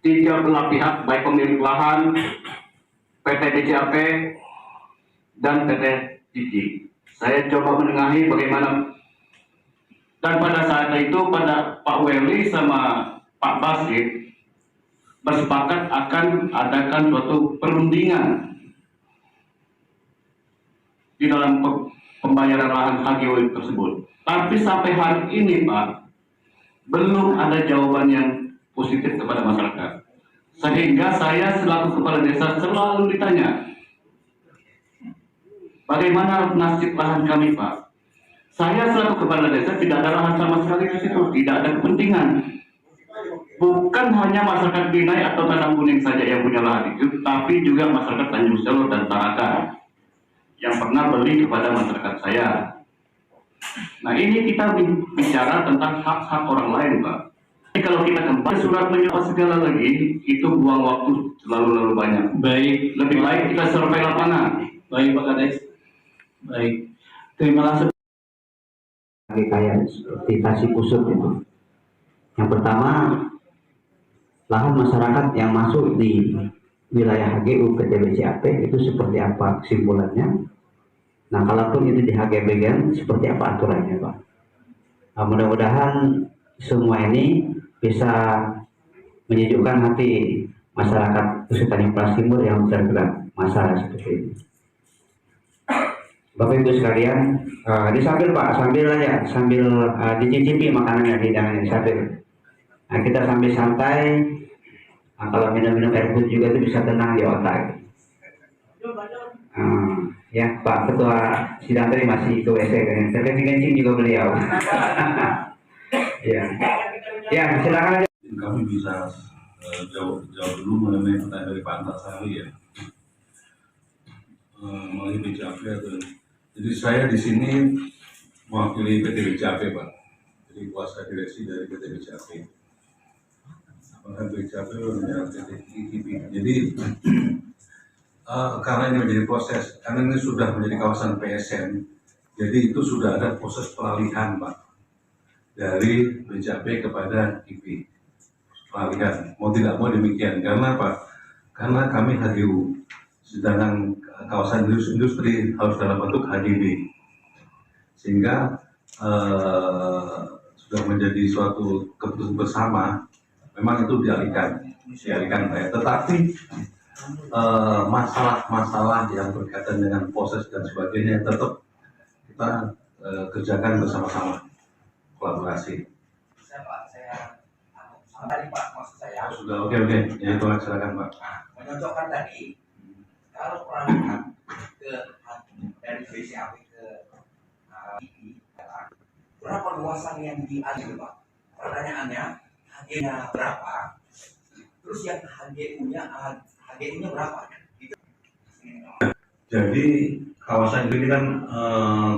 3 belah pihak, baik pemilik lahan, PT BCAP, dan PT KIKI. Saya coba menengahi bagaimana, dan pada saat itu pada Pak Weli sama Pak Basit bersepakat akan adakan suatu perundingan di dalam pembayaran lahan HGO tersebut. Tapi sampai hari ini, Pak, belum ada jawaban yang positif kepada masyarakat. Sehingga saya selaku kepala desa selalu ditanya, bagaimana nasib lahan kami, Pak? Saya selaku kepala desa tidak ada lahan sama sekali di situ, tidak ada kepentingan. Bukan hanya masyarakat Binai atau Tanah Kuning saja yang punya lahan itu, tapi juga masyarakat Tanjung Selor dan Tarakan yang pernah beli kepada masyarakat saya. Nah, ini kita bicara tentang hak-hak orang lain, Pak. Jadi kalau kita kembali surat menyurat segala lagi, itu buang waktu terlalu banyak. Baik, Lebih baik kita survei lapangan. baik Pak Kades. Baik, terima kasih. Kayak seperti Tasik Kusut itu. Yang pertama, lahan masyarakat yang masuk di wilayah HGU PT BCAP itu seperti apa kesimpulannya? Nah, kalaupun itu di HGB kan, seperti apa aturannya, Pak? Nah, mudah-mudahan semua ini bisa menyejukkan hati masyarakat khusus Tanjung Priok Timur yang terkena masalah seperti ini. Bapak Ibu sekalian, disambil Pak, sambil aja, sambil dicicipi makanannya, hidangannya, sambil. Nah, kita sambil santai. Nah, kalau minum-minum air putih juga itu bisa tenang di otak. Ya, Pak Ketua Sidang tadi masih ke WC kan, kencing juga beliau. Ya, ya silakan aja. Kami bisa jawab dulu mengenai pertanyaan dari Pak Antasari ya. Melalui BCAP atau jadi saya di sini mewakili PT BCAP, Pak. Jadi kuasa direksi dari PT BCAP. Apakah BCAP menjadi PT KIKI. Jadi karena ini menjadi proses, karena ini sudah menjadi kawasan PSN, jadi itu sudah ada proses peralihan, Pak, dari BCAP kepada KIPI. Peralihan, mau tidak mau demikian. Karena apa? Karena kami HGU, sedangkan kawasan industri harus dalam bentuk HGB, sehingga sudah menjadi suatu keputusan bersama. Memang itu dialihkan, Pak. Tetapi masalah-masalah yang berkaitan dengan proses dan sebagainya tetap kita kerjakan bersama-sama, kolaborasi. Tadi Pak, maksud saya. Sudah, oke, ya itu silakan Pak. Nah, menyocokkan tadi, kalau peralihan dari BCAP ke IP, berapa luasan yang diambil Pak? Pertanyaannya, HG-nya berapa? Terus yang HGU-nya berapa? Jadi kawasan ini kan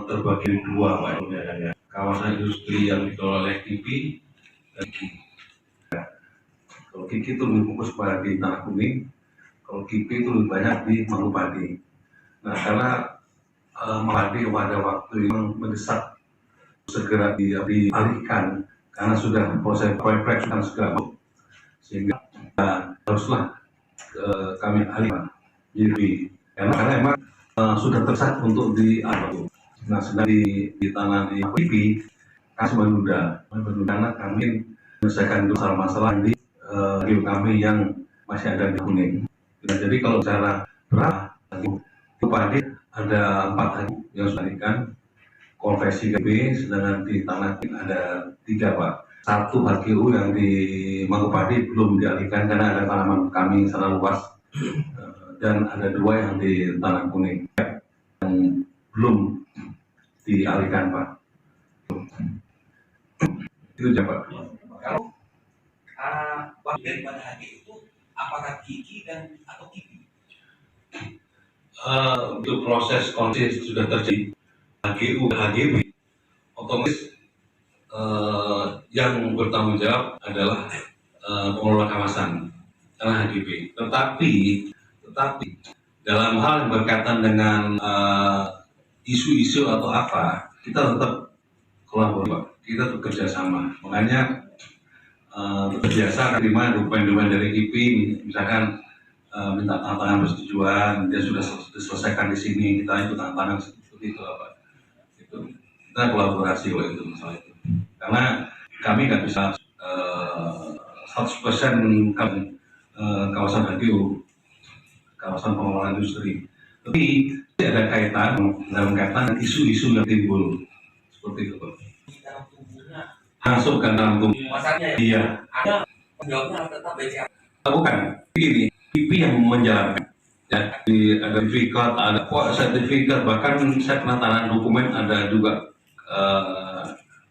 terbagi dua Pak. Ya. Kawasan industri yang dikelola oleh KIPI dan KIPI. Kalau KIPI itu lebih fokus pada di Tanah Kuning, kalau KIPI itu lebih banyak di Mangupati. Nah, karena Mangupati pada waktu yang mendesak segera dialihkan karena sudah proses proyek sudah segera, sehingga haruslah kami alihkan jadi karena emang sudah terdesak untuk dialih. Nah, sedang di tanah di KIPI kami menunda karena kami menyelesaikan masalah di kami yang masih ada di Kuning. Nah, jadi kalau secara berapa Mangupati ada 4 hari yang sudah dialihkan konversi KB, sedangkan di tanah ada 3 Pak. 1 HGU yang di Mangupati belum dialihkan karena ada tanaman kami secara luas, dan ada 2 yang di Tanah Kuning yang belum dialihkan Pak. Itu aja Pak. Kalau bagian pada HG itu apakah Kiki dan atau Kipi? Untuk proses konsis sudah terjadi HGU HGB, otomatis yang bertanggung jawab adalah pengelola kawasan karena HGB. Tetapi dalam hal yang berkaitan dengan isu-isu atau apa, kita tetap kolaborasi, kita bekerja sama. Makanya terbiasa terima dokumen-dokumen dari KIPI, misalkan minta tantangan persetujuan, dia sudah diselesaikan di sini, kita ikut tantangan seperti itu apa. Kita kolaborasi kalau itu masalah itu, karena kami nggak bisa 100% kawasan HGU, kawasan pengelolaan industri, tapi ada kaitan dalam kaitan isu-isu yang timbul seperti itu Pak. Masuk ke dalam tubuh. Iya. Ada penjawabnya tetap BCA. Bukan, ini KIPI yang menjalankan. Ya, ada sertifikat, ada sertifikat, bahkan saya pernah tanah dokumen, ada juga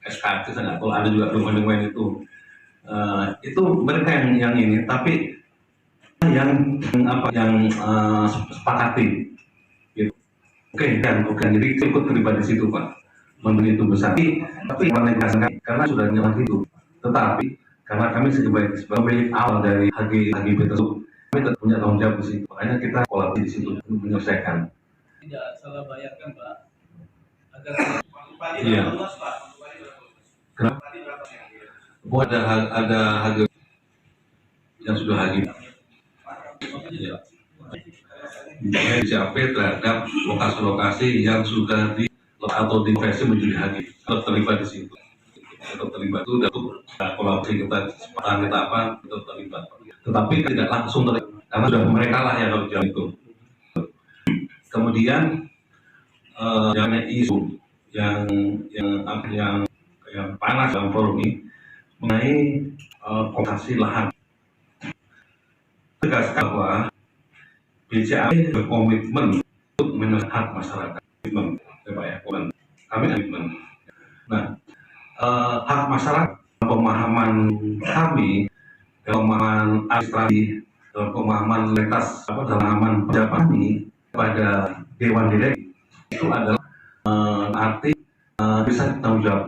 SKT, saya nggak tahu, ada juga dokumen-dokumen itu. Itu mereka yang ini, tapi yang sepakati. Gitu. Oke, jadi ikut terlibat di situ Pak. Membeli itu besar. Tapi karena sudah nyaman itu. Tetapi karena kami sebagai pemilik awal dari HGB tersebut, kami tetap punya tanggung jawab di situ. Makanya kita kolaborasi di situ untuk menyelesaikan. Tidak salah bayarkan Pak. Agar iya. Kenapa? Ada HGB yang sudah HGB. Iya. Misalnya dicapai terhadap lokasi-lokasi yang sudah di atau dikonversi menjadi HG, tetap terlibat di situ. Tetap terlibat itu untuk kolaborasi kita, kesepakatan kita apa, tetap terlibat. Tetapi tidak langsung terlibat, karena sudah mereka lah yang harus jalan itu. Kemudian yang isu yang panas dalam forum ini mengenai kompensasi lahan. Tegas bahwa BCAP berkomitmen untuk menyelesaikan hak masyarakat. Pak ya, kami komitmen. Nah, hak masyarakat, pemahaman kami, pemahaman administrasi, pemahaman lintas, pemahaman pejabat kami pada Dewan Direksi itu adalah arti bisa bertanggung jawab.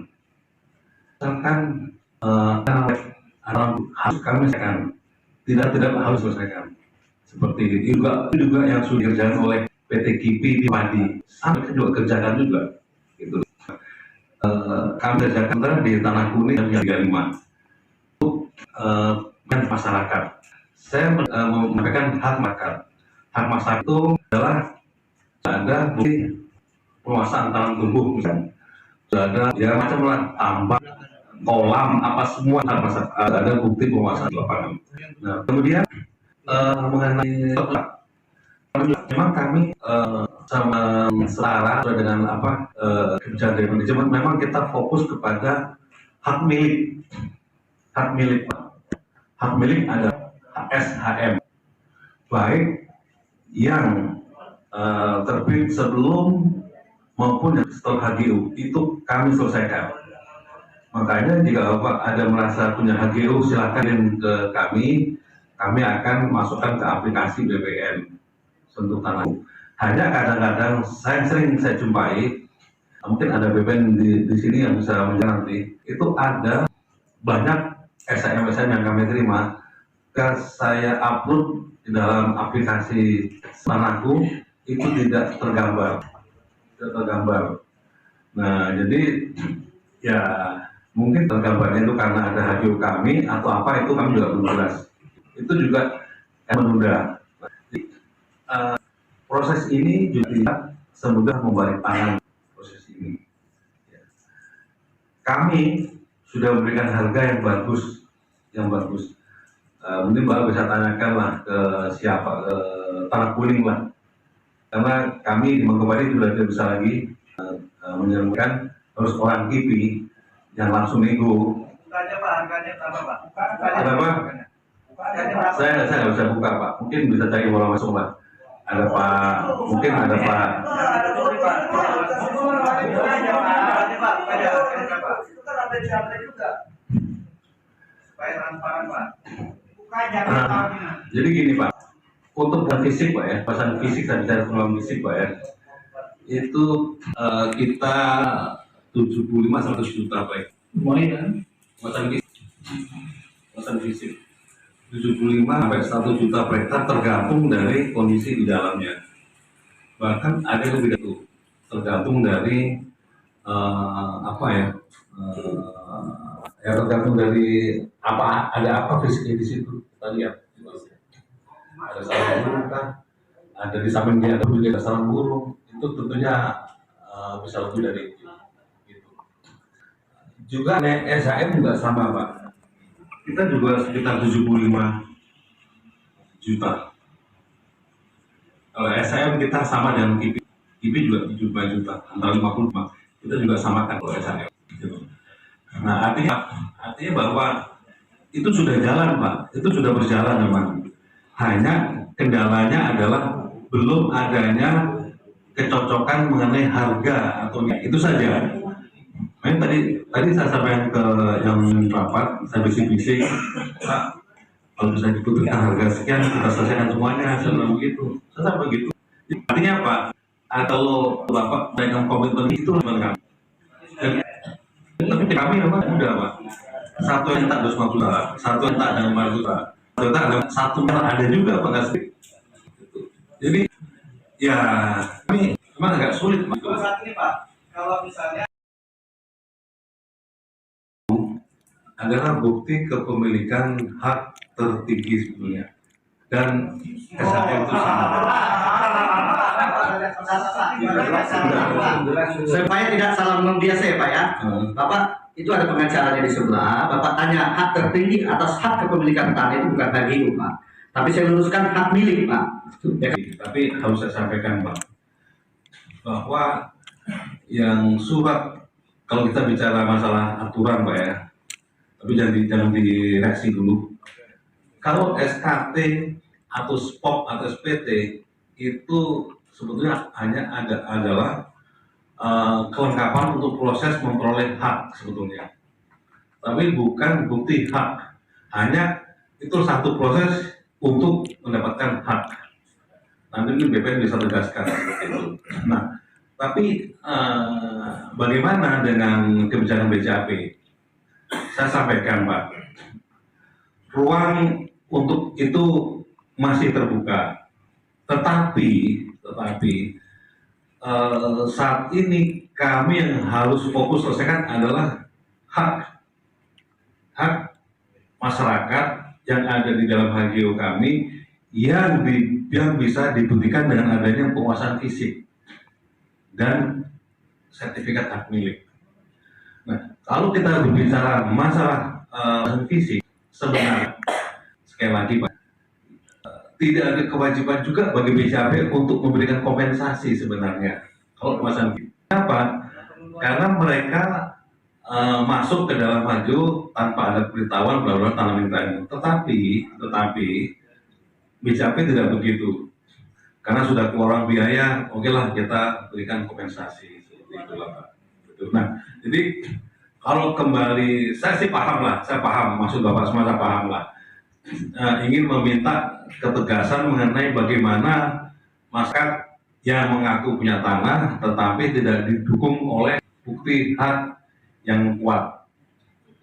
Misalkan harus kami selesaikan, tidak harus selesaikan. Seperti itu juga yang sudah dikerjakan oleh PT KIPI di Padi, sampai juga kerjakan juga. Gitu. Kami kerjakan di Tanah Kuning yang 35 untuk masyarakat. Saya menyampaikan hak masyarakat. Hak masyarakat itu adalah ada bukti penguasaan tanam tumbuh, misalnya. Sudah ada ya macam lah tambak, kolam, apa semua hak masyarakat. Ada bukti penguasaan di lapangan. Nah, kemudian mengenai memang kami sama setara dengan kebijakan dari manajemen, memang kita fokus kepada hak milik Pak. hak milik adalah SHM, baik yang terbit sebelum maupun setelah HGU, itu kami selesaikan. Makanya jika Bapak ada merasa punya HGU, silakan ke kami akan masukkan ke aplikasi BPN sentuh tanah. Hanya kadang-kadang saya jumpai, mungkin ada BPN di sini yang bisa menjawab nanti, itu ada banyak SHM yang kami terima, saya upload di dalam aplikasi Tanahku, itu tidak tergambar. Nah, jadi ya mungkin tergambarnya itu karena ada HGU kami atau apa, itu kami juga belum jelas. Itu juga yang menunda. Proses ini juga tidak semudah membalik tangan proses ini. Kami sudah memberikan harga yang bagus. Mungkin Bapak bisa tanyakan lah ke siapa, ke Tanah Kuning lah. Karena kami di Mangkubali sudah tidak bisa lagi menjalankan, harus orang KIPI yang langsung nego. Harganya Pak, harganya berapa Pak? Ada Pak? Saya nggak bisa buka Pak. Mungkin bisa cari bola masuk Pak. Ada Pak, mungkin ada Pak. Jadi gini Pak, untuk fisik Pak ya, pasang fisik dan bicara tentang fisik Pak ya, itu kita 75-100 juta Pak ya. Lumayan. Pasang fisik 75-100 juta per hektar, tergantung dari kondisi di dalamnya. Bahkan ada yang lebih dari itu, tergantung dari tergantung dari ada apa fisiknya di situ. Kita lihat, ada sarang burung kan, ada di samping dia ada juga sarang burung, itu tentunya bisa lebih dari itu. Juga SHM juga sama Pak, kita juga sekitar 75 juta. Kalau SHM kita sama dengan KIPI juga 75 juta, antara 55, kita juga samakan kalau SHM. Nah artinya bahwa itu sudah jalan Pak, itu sudah berjalan memang. Hanya kendalanya adalah belum adanya kecocokan mengenai harga atau itu saja. Tadi saya sampaikan ke yang rapat, saya bisik-bisik, Pak, kalau bisa diputuskan harga sekian, kita selesaikan semuanya, saya bilang begitu. Saya sampai begitu. Artinya apa? Kalau Bapak dengan komitmen itu benar. Tapi kami memang mudah Pak. Satu yang tak 250 juta, satu yang tak dengan 5 juta, satu yang ada juga Pak Kasih. Jadi ya kami memang agak sulit Pak. Saat ini Pak, kalau misalnya adalah bukti kepemilikan hak tertinggi sebetulnya, dan SHM itu supaya tidak salah membiasa ya Pak ya. Bapak itu ada pengacaranya di sebelah, Bapak tanya hak tertinggi atas hak kepemilikan tanah itu bukan HGU Pak, tapi saya luruskan hak milik Pak. Tapi harus saya sampaikan Pak, bahwa yang surat, kalau kita bicara masalah aturan Pak ya, tapi jangan direaksi dulu. Kalau SKT atau SPOP atau SPT itu sebetulnya hanya adalah kelengkapan untuk proses memperoleh hak sebetulnya, tapi bukan bukti hak. Hanya itu satu proses untuk mendapatkan hak. Nanti BPN bisa tegaskan seperti itu. Nah, tapi bagaimana dengan kebijakan BCAP? Saya sampaikan Pak, ruang untuk itu masih terbuka, tetapi saat ini kami yang harus fokus selesaikan adalah hak masyarakat yang ada di dalam HGU kami yang bisa dibuktikan dengan adanya penguasaan fisik dan sertifikat hak milik. Nah, kalau kita berbicara masalah fisik, sebenarnya sekali lagi Pak, tidak ada kewajiban juga bagi BCAP untuk memberikan kompensasi sebenarnya. Kalau masalah fisik, kenapa? Karena mereka masuk ke dalam maju tanpa ada pemberitahuan bla tanam mintanya. Tetapi BCAP tidak begitu. Karena sudah keluar biaya, oke lah kita berikan kompensasi seperti itulah Pak. Nah, jadi kalau kembali, saya paham maksud Bapak semua, saya paham lah. Ingin meminta ketegasan mengenai bagaimana masyarakat yang mengaku punya tanah tetapi tidak didukung oleh bukti hak yang kuat.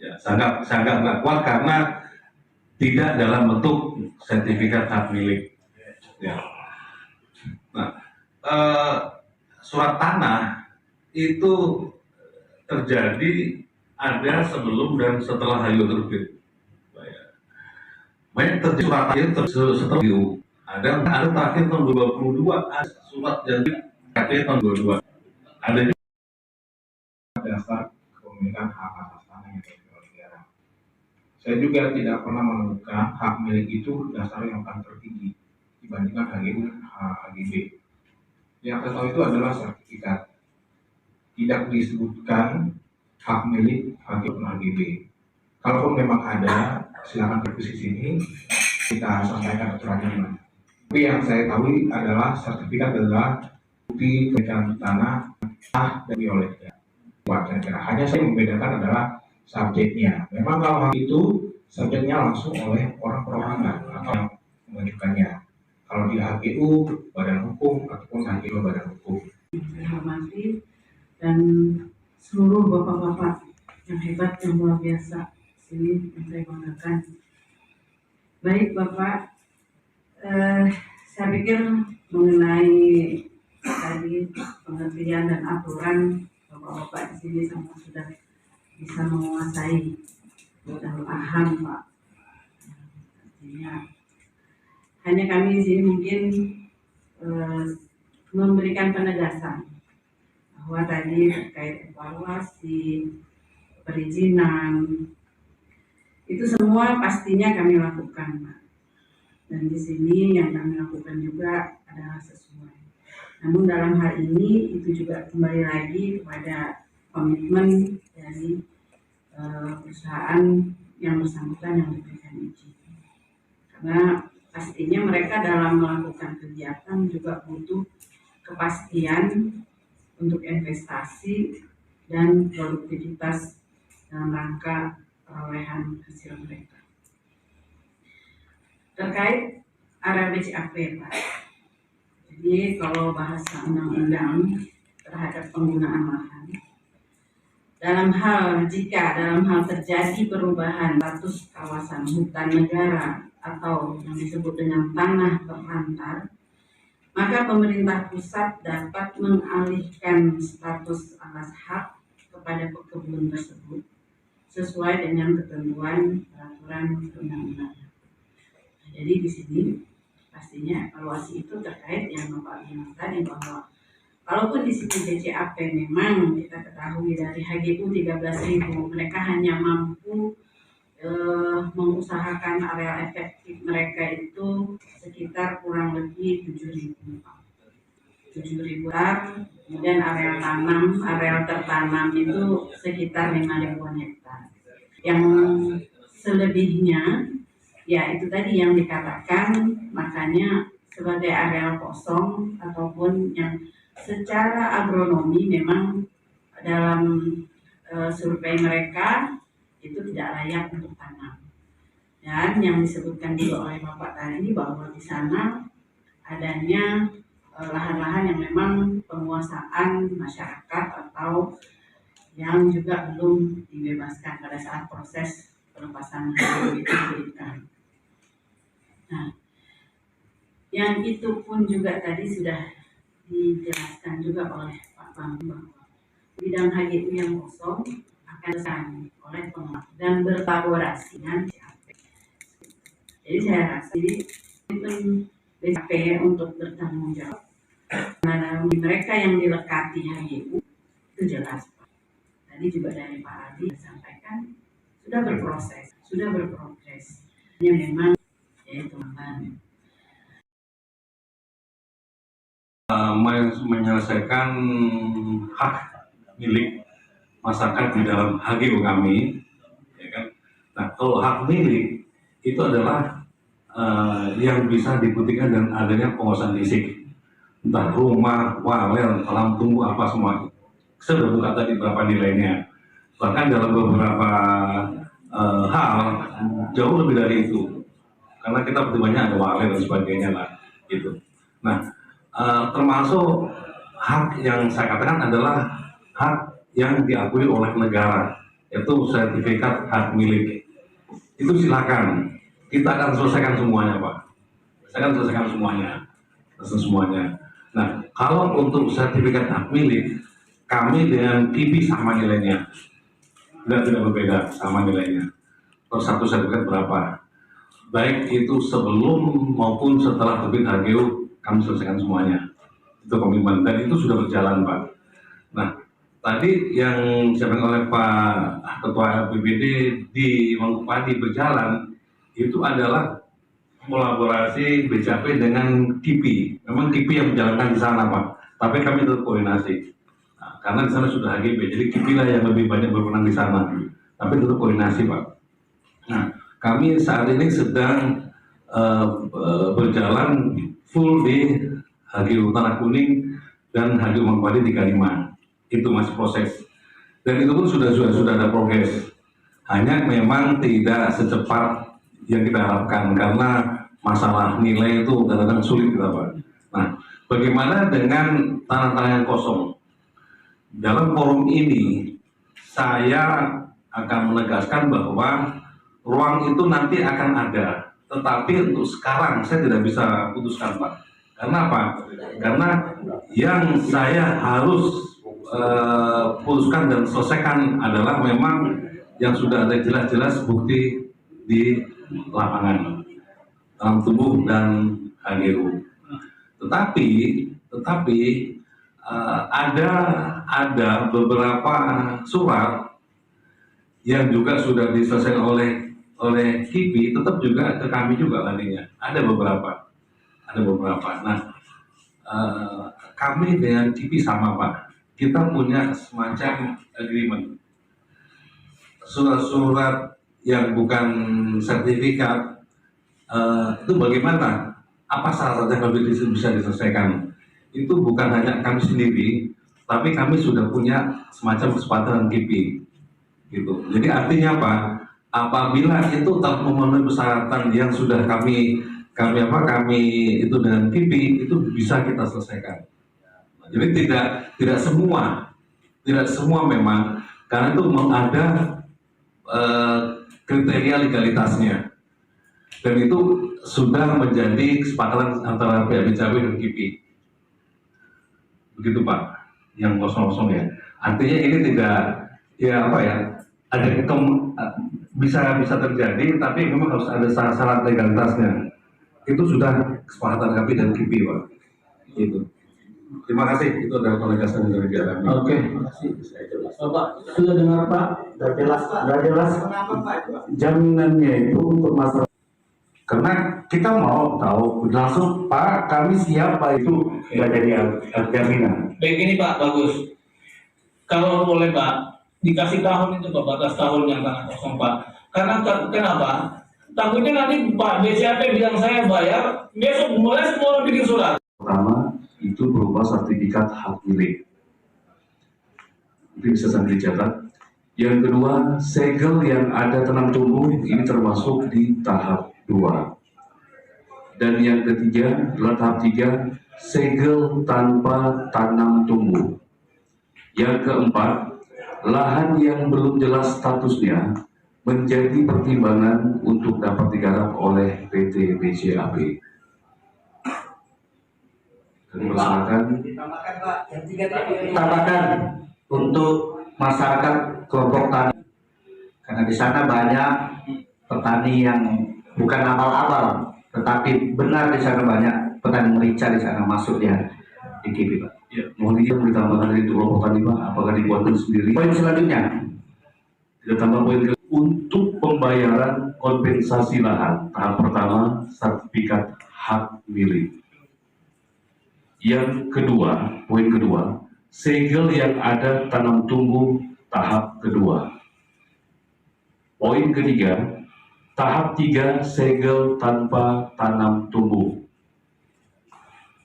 Ya, sangat nggak kuat karena tidak dalam bentuk sertifikat hak milik. Ya. Nah, surat tanah itu terjadi ada sebelum dan setelah HIU terbit. Banyak terjadi surat tanah setelah HIU. Ada terakhir tahun 2022 ada surat jadi tahun 2022. Ada juga dasar kepemilikan hak atas tanah yang dimiliki oleh negara. Saya juga tidak pernah menemukan hak milik itu dasar yang paling tertinggi dibandingkan HGB. Yang saya tahu itu adalah sertifikat. Tidak disebutkan hak milik HGB. Kalaupun memang ada, silakan berdiskusi sini, kita sampaikan aturannya. Tapi yang saya tahu adalah sertifikat adalah bukti kepemilikan tanah dan oleh warga negara. Hanya saya membedakan adalah subjeknya. Memang kalau hal itu subjeknya langsung oleh orang perorangan atau yang mengajukannya. Kalau di HGU, badan hukum ataupun HGU badan hukum. Saya hormati dan seluruh bapak-bapak yang hebat, yang luar biasa sini yang saya banggakan. Baik Bapak, saya pikir mengenai tadi pengertian dan aturan bapak-bapak di sini semua sudah bisa menguasai dan paham Pak. Artinya hanya kami di sini mungkin memberikan penegasan bahwa tadi terkait evaluasi, perizinan, itu semua pastinya kami lakukan, Pak. Dan di sini yang kami lakukan juga adalah sesuai. Namun dalam hal ini itu juga kembali lagi kepada komitmen dari perusahaan yang bersangkutan yang diberikan izin. Karena pastinya mereka dalam melakukan kegiatan juga butuh kepastian untuk investasi dan produktivitas dalam rangka perolehan hasil mereka. Terkait area BCAP, Pak. Jadi kalau bahasa undang-undang terhadap penggunaan lahan, jika dalam hal terjadi perubahan status kawasan hutan negara atau yang disebut dengan tanah terlantar, maka pemerintah pusat dapat mengalihkan status atas hak kepada pekebun tersebut sesuai dengan ketentuan peraturan perundang-undangan. Jadi di sini pastinya evaluasi itu terkait yang Bapak bilang tadi bahwa kalaupun di sini BCAP memang kita ketahui dari HGU 13.000 mereka hanya mampu mengusahakan area efektif mereka itu sekitar kurang lebih 7.000 hektar, kemudian area tertanam itu sekitar 5.000 hektar. Yang selebihnya ya itu tadi yang dikatakan, makanya sebagai area kosong ataupun yang secara agronomi memang dalam survei mereka itu tidak layak untuk tanam. Dan yang disebutkan juga oleh Bapak tadi bahwa di sana adanya lahan-lahan yang memang penguasaan masyarakat atau yang juga belum dibebaskan pada saat proses pelepasan itu diberikan. Nah, yang itu pun juga tadi sudah dijelaskan juga oleh Pak Bambang bahwa bidang HGU yang kosong akan disangani oleh pengelola dan berkolaborasi dengan BCAP. Jadi saya rasa itu BCAP untuk bertanggung jawab. Karena mereka yang dilekati HGU itu jelas Pak. Tadi juga dari Pak Adi disampaikan sudah berproses, sudah berprogres. Ini memang yaitu menyelesaikan hak milik masyarakat di dalam HGU kami, ya kan. Nah, kalau hak milik itu adalah yang bisa dibuktikan dengan adanya penguasaan fisik, entah rumah, walel, alam tumbuh apa semua. Saya sudah buka tadi berapa nilainya. Bahkan dalam beberapa hal jauh lebih dari itu, karena kita pertimbangannya ada walel dan sebagainya lah, gitu. Nah, termasuk hak yang saya katakan adalah hak yang diakui oleh negara, yaitu sertifikat hak milik. Itu silakan, kita akan selesaikan semuanya, Pak. Saya akan selesaikan semuanya. Nah, kalau untuk sertifikat hak milik, kami dengan KIPI sama nilainya, tidak berbeda, sama nilainya. Per satu sertifikat berapa? Baik itu sebelum maupun setelah terbit HGU, kami selesaikan semuanya. Itu komitmen, dan itu sudah berjalan, Pak. Nah, tadi yang disampaikan oleh Pak Ketua BPD di Mangkupadi berjalan, itu adalah kolaborasi BCAP dengan KIPI. Memang KIPI yang menjalankan di sana, Pak. Tapi kami tetap koordinasi. Nah, karena di sana sudah HGB, jadi KIPI lah yang lebih banyak berwenang di sana. Tapi tetap koordinasi, Pak. Nah, kami saat ini sedang berjalan full di HGU Tanah Kuning dan HGU Mangkupadi 35. Itu masih proses. Dan itu pun sudah ada progres. Hanya memang tidak secepat yang kita harapkan karena masalah nilai itu kadang-kadang sulit kita, Pak. Nah, bagaimana dengan tanah-tanah yang kosong? Dalam forum ini saya akan menegaskan bahwa ruang itu nanti akan ada, tetapi untuk sekarang saya tidak bisa putuskan, Pak. Karena apa? Karena yang saya harus putuskan dan selesaikan adalah memang yang sudah ada jelas-jelas bukti di lapangan, dalam tubuh dan HGU. Tetapi ada beberapa surat yang juga sudah diselesaikan oleh KIPI, tetap juga ke kami juga nantinya. Ada beberapa. Nah, kami dengan KIPI sama, Pak. Kita punya semacam agreement, surat-surat yang bukan sertifikat. Itu bagaimana? Apa syarat yang lebih bisa diselesaikan? Itu bukan hanya kami sendiri, tapi kami sudah punya semacam kesepakatan dengan KIPI, gitu. Jadi artinya apa? Apabila itu telah memenuhi persyaratan yang sudah kami itu dengan KIPI, itu bisa kita selesaikan. Jadi tidak semua memang, karena itu ada kriteria legalitasnya, dan itu sudah menjadi kesepakatan antara pihak BCAP dan KIPI. Begitu, Pak, yang kosong-kosong ya. Artinya ini tidak, ada bisa terjadi, tapi memang harus ada syarat legalitasnya. Itu sudah kesepakatan kami dan KIPI, Pak. Itu. Terima kasih, itu adalah penegasan dari pihak kami. Oke, terima kasih. Bapak sudah dengar, Pak? Sudah jelas. Jaminannya itu untuk masyarakat. Karena kita mau tahu langsung, Pak, kami siapa itu nggak jadi jaminan. Baik, ini Pak, bagus. Kalau boleh Pak, dikasih tahun itu Pak, batas tahun yang tanah kosong Pak. Karena kenapa? Takutnya nanti Pak BCAP bilang saya bayar, besok mulai semua bikin surat. Pertama, itu berupa sertifikat hak milik. Itu bisa sambil dicatat. Yang kedua, segel yang ada tanam tumbuh ini termasuk di tahap 2. Dan yang ketiga, adalah tahap 3, segel tanpa tanam tumbuh. Yang keempat, lahan yang belum jelas statusnya menjadi pertimbangan untuk dapat digarap oleh PT BCAP. Tambahkan untuk masyarakat kelompok tani, karena di sana banyak petani yang bukan abal-abal, tetapi benar di sana banyak petani merica di sana masuk ya di KIPI, Pak. Ya, mohon izin ditambahkan dari kelompok tani, Pak. Apakah dibuatkan sendiri? Poin selanjutnya, kita tambah poin untuk pembayaran kompensasi lahan. Tahap pertama, sertifikat hak milik. Yang kedua, poin kedua, segel yang ada tanam tumbuh tahap kedua. Poin ketiga, tahap 3 segel tanpa tanam tumbuh.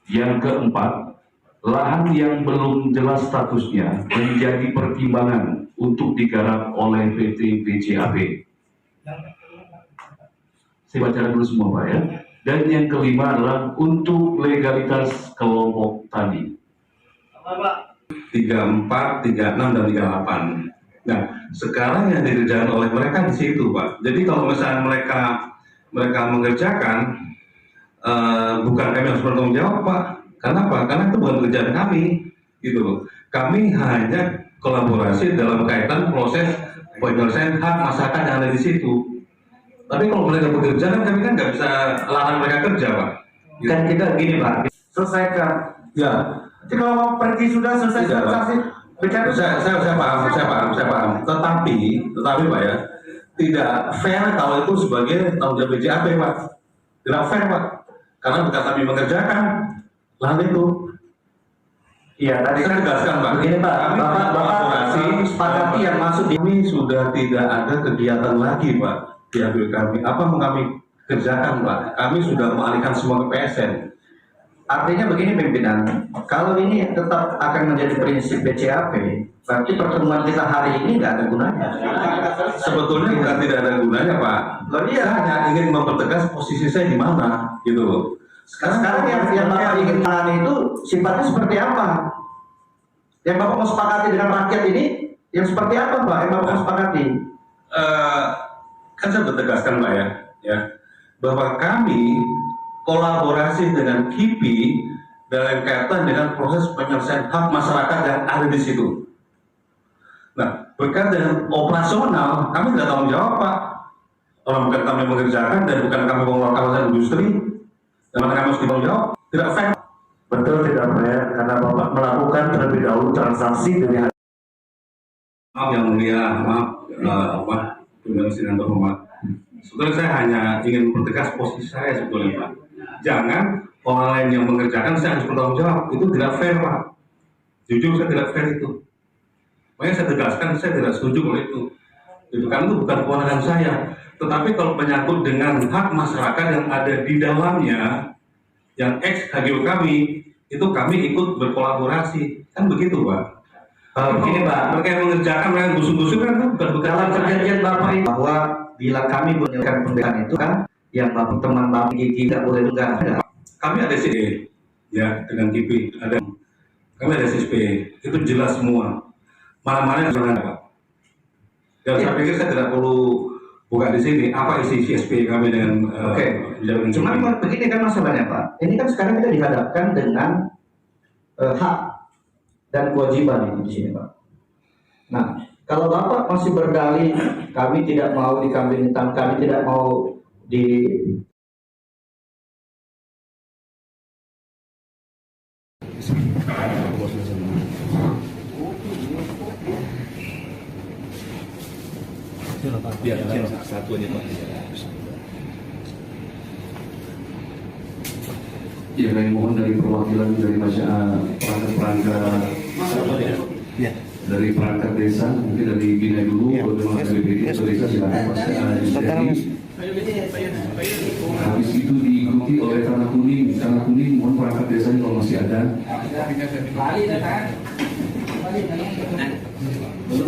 Yang keempat, lahan yang belum jelas statusnya menjadi pertimbangan untuk digarap oleh PT BCAP. Saya bacakan dulu semua Pak ya. Dan yang kelima adalah untuk legalitas kelompok tani. 34, 36, dan 38. Nah, sekarang yang dikerjakan oleh mereka di situ, Pak. Jadi kalau misalnya mereka mengerjakan, bukan kami harus bertanggung jawab, Pak. Kenapa? Karena itu bukan kerjaan kami, gitu. Kami hanya kolaborasi dalam kaitan proses penyelesaian hak masyarakat yang ada di situ. Tapi kalau mereka bekerja kan kami kan nggak bisa larang mereka kerja, Pak. Kan kita gini Pak, selesaikan. Ya. Jadi kalau pergi sudah selesai transaksi, saya paham. Tetapi Pak ya, tidak fair kalau itu sebagai tanggung jawab BCAP, Pak. Tidak fair, Pak. Karena bukan kami mengerjakan lahan itu. Iya, tadi saya tegaskan, Pak. Begini Pak, Bapak sepakati yang masuk di kami sudah tidak ada kegiatan lagi, Pak, diambil kami. Apa yang kami kerjakan, Pak? Kami sudah mengalihkan semua ke PSN. Artinya begini pimpinan, kalau ini tetap akan menjadi prinsip BCAP, berarti pertemuan kita hari ini nggak ada gunanya. Sebetulnya bukan tidak ada gunanya, Pak. Iya. Saya hanya ingin mempertegas posisi saya di mana, gitu loh. Sekarang yang Bapak ingin tangani itu sifatnya seperti apa? Yang Bapak mau sepakati dengan rakyat ini, yang seperti apa Pak? Yang Bapak mau sepakati? Kan saya bertegaskan, Pak ya, bahwa kami kolaborasi dengan KIPI dalam kaitan dengan proses penyelesaian hak masyarakat yang ada di situ. Nah, berkaitan dengan operasional, kami tidak tanggung jawab, Pak. Orang bukan kami mengerjakan dan bukan kami mengelola kawasan industri, dan mana kami harus ditanggung jawab. Tidak fair. Betul tidak fair karena Bapak melakukan terlebih dahulu transaksi dari Maaf yang mulia, maaf, dengan terhormat. Sebetulnya saya hanya ingin mempertegas posisi saya sebetulnya, Pak. Jangan orang lain yang mengerjakan saya harus bertanggung jawab. Itu tidak fair, Pak. Jujur saya tidak fair itu. Makanya saya tegaskan saya tidak setuju dengan itu. Itu kan itu bukan kewenangan saya. Tetapi kalau menyangkut dengan hak masyarakat yang ada di dalamnya, yang ex HGU kami, itu kami ikut berkolaborasi. Kan begitu, Pak. Begini Pak, mereka yang mengerjakan, mereka yang gusur-gusur kan bukan dalam perjanjian Bapak itu bahwa bila kami menyelesaikan pembelaan itu kan yang Bapak teman Bapak Gigi tidak boleh dengar. Kami ada CE ya dengan KIPI, kami ada CSP, itu jelas semua. Mana-mana yang jangan, Pak. Dan saya pikir saya tidak perlu buka di sini apa isi CSP kami dengan Cuman begini kan masalahnya Pak. Ini kan sekarang kita dihadapkan dengan hak dan kewajiban di sini Pak. Nah, kalau Bapak masih berdalih kami tidak mau dikambing hitam, kami tidak mau di biar satu aja, Pak. Ya, kami mohon dari perwakilan dari perangkat dari perangkat desa, mungkin dari Bina dulu, atau dari desa silakan Mas. Habis itu diikuti oleh Tanah Kuning, mohon perangkat desanya kalau masih ada. Belum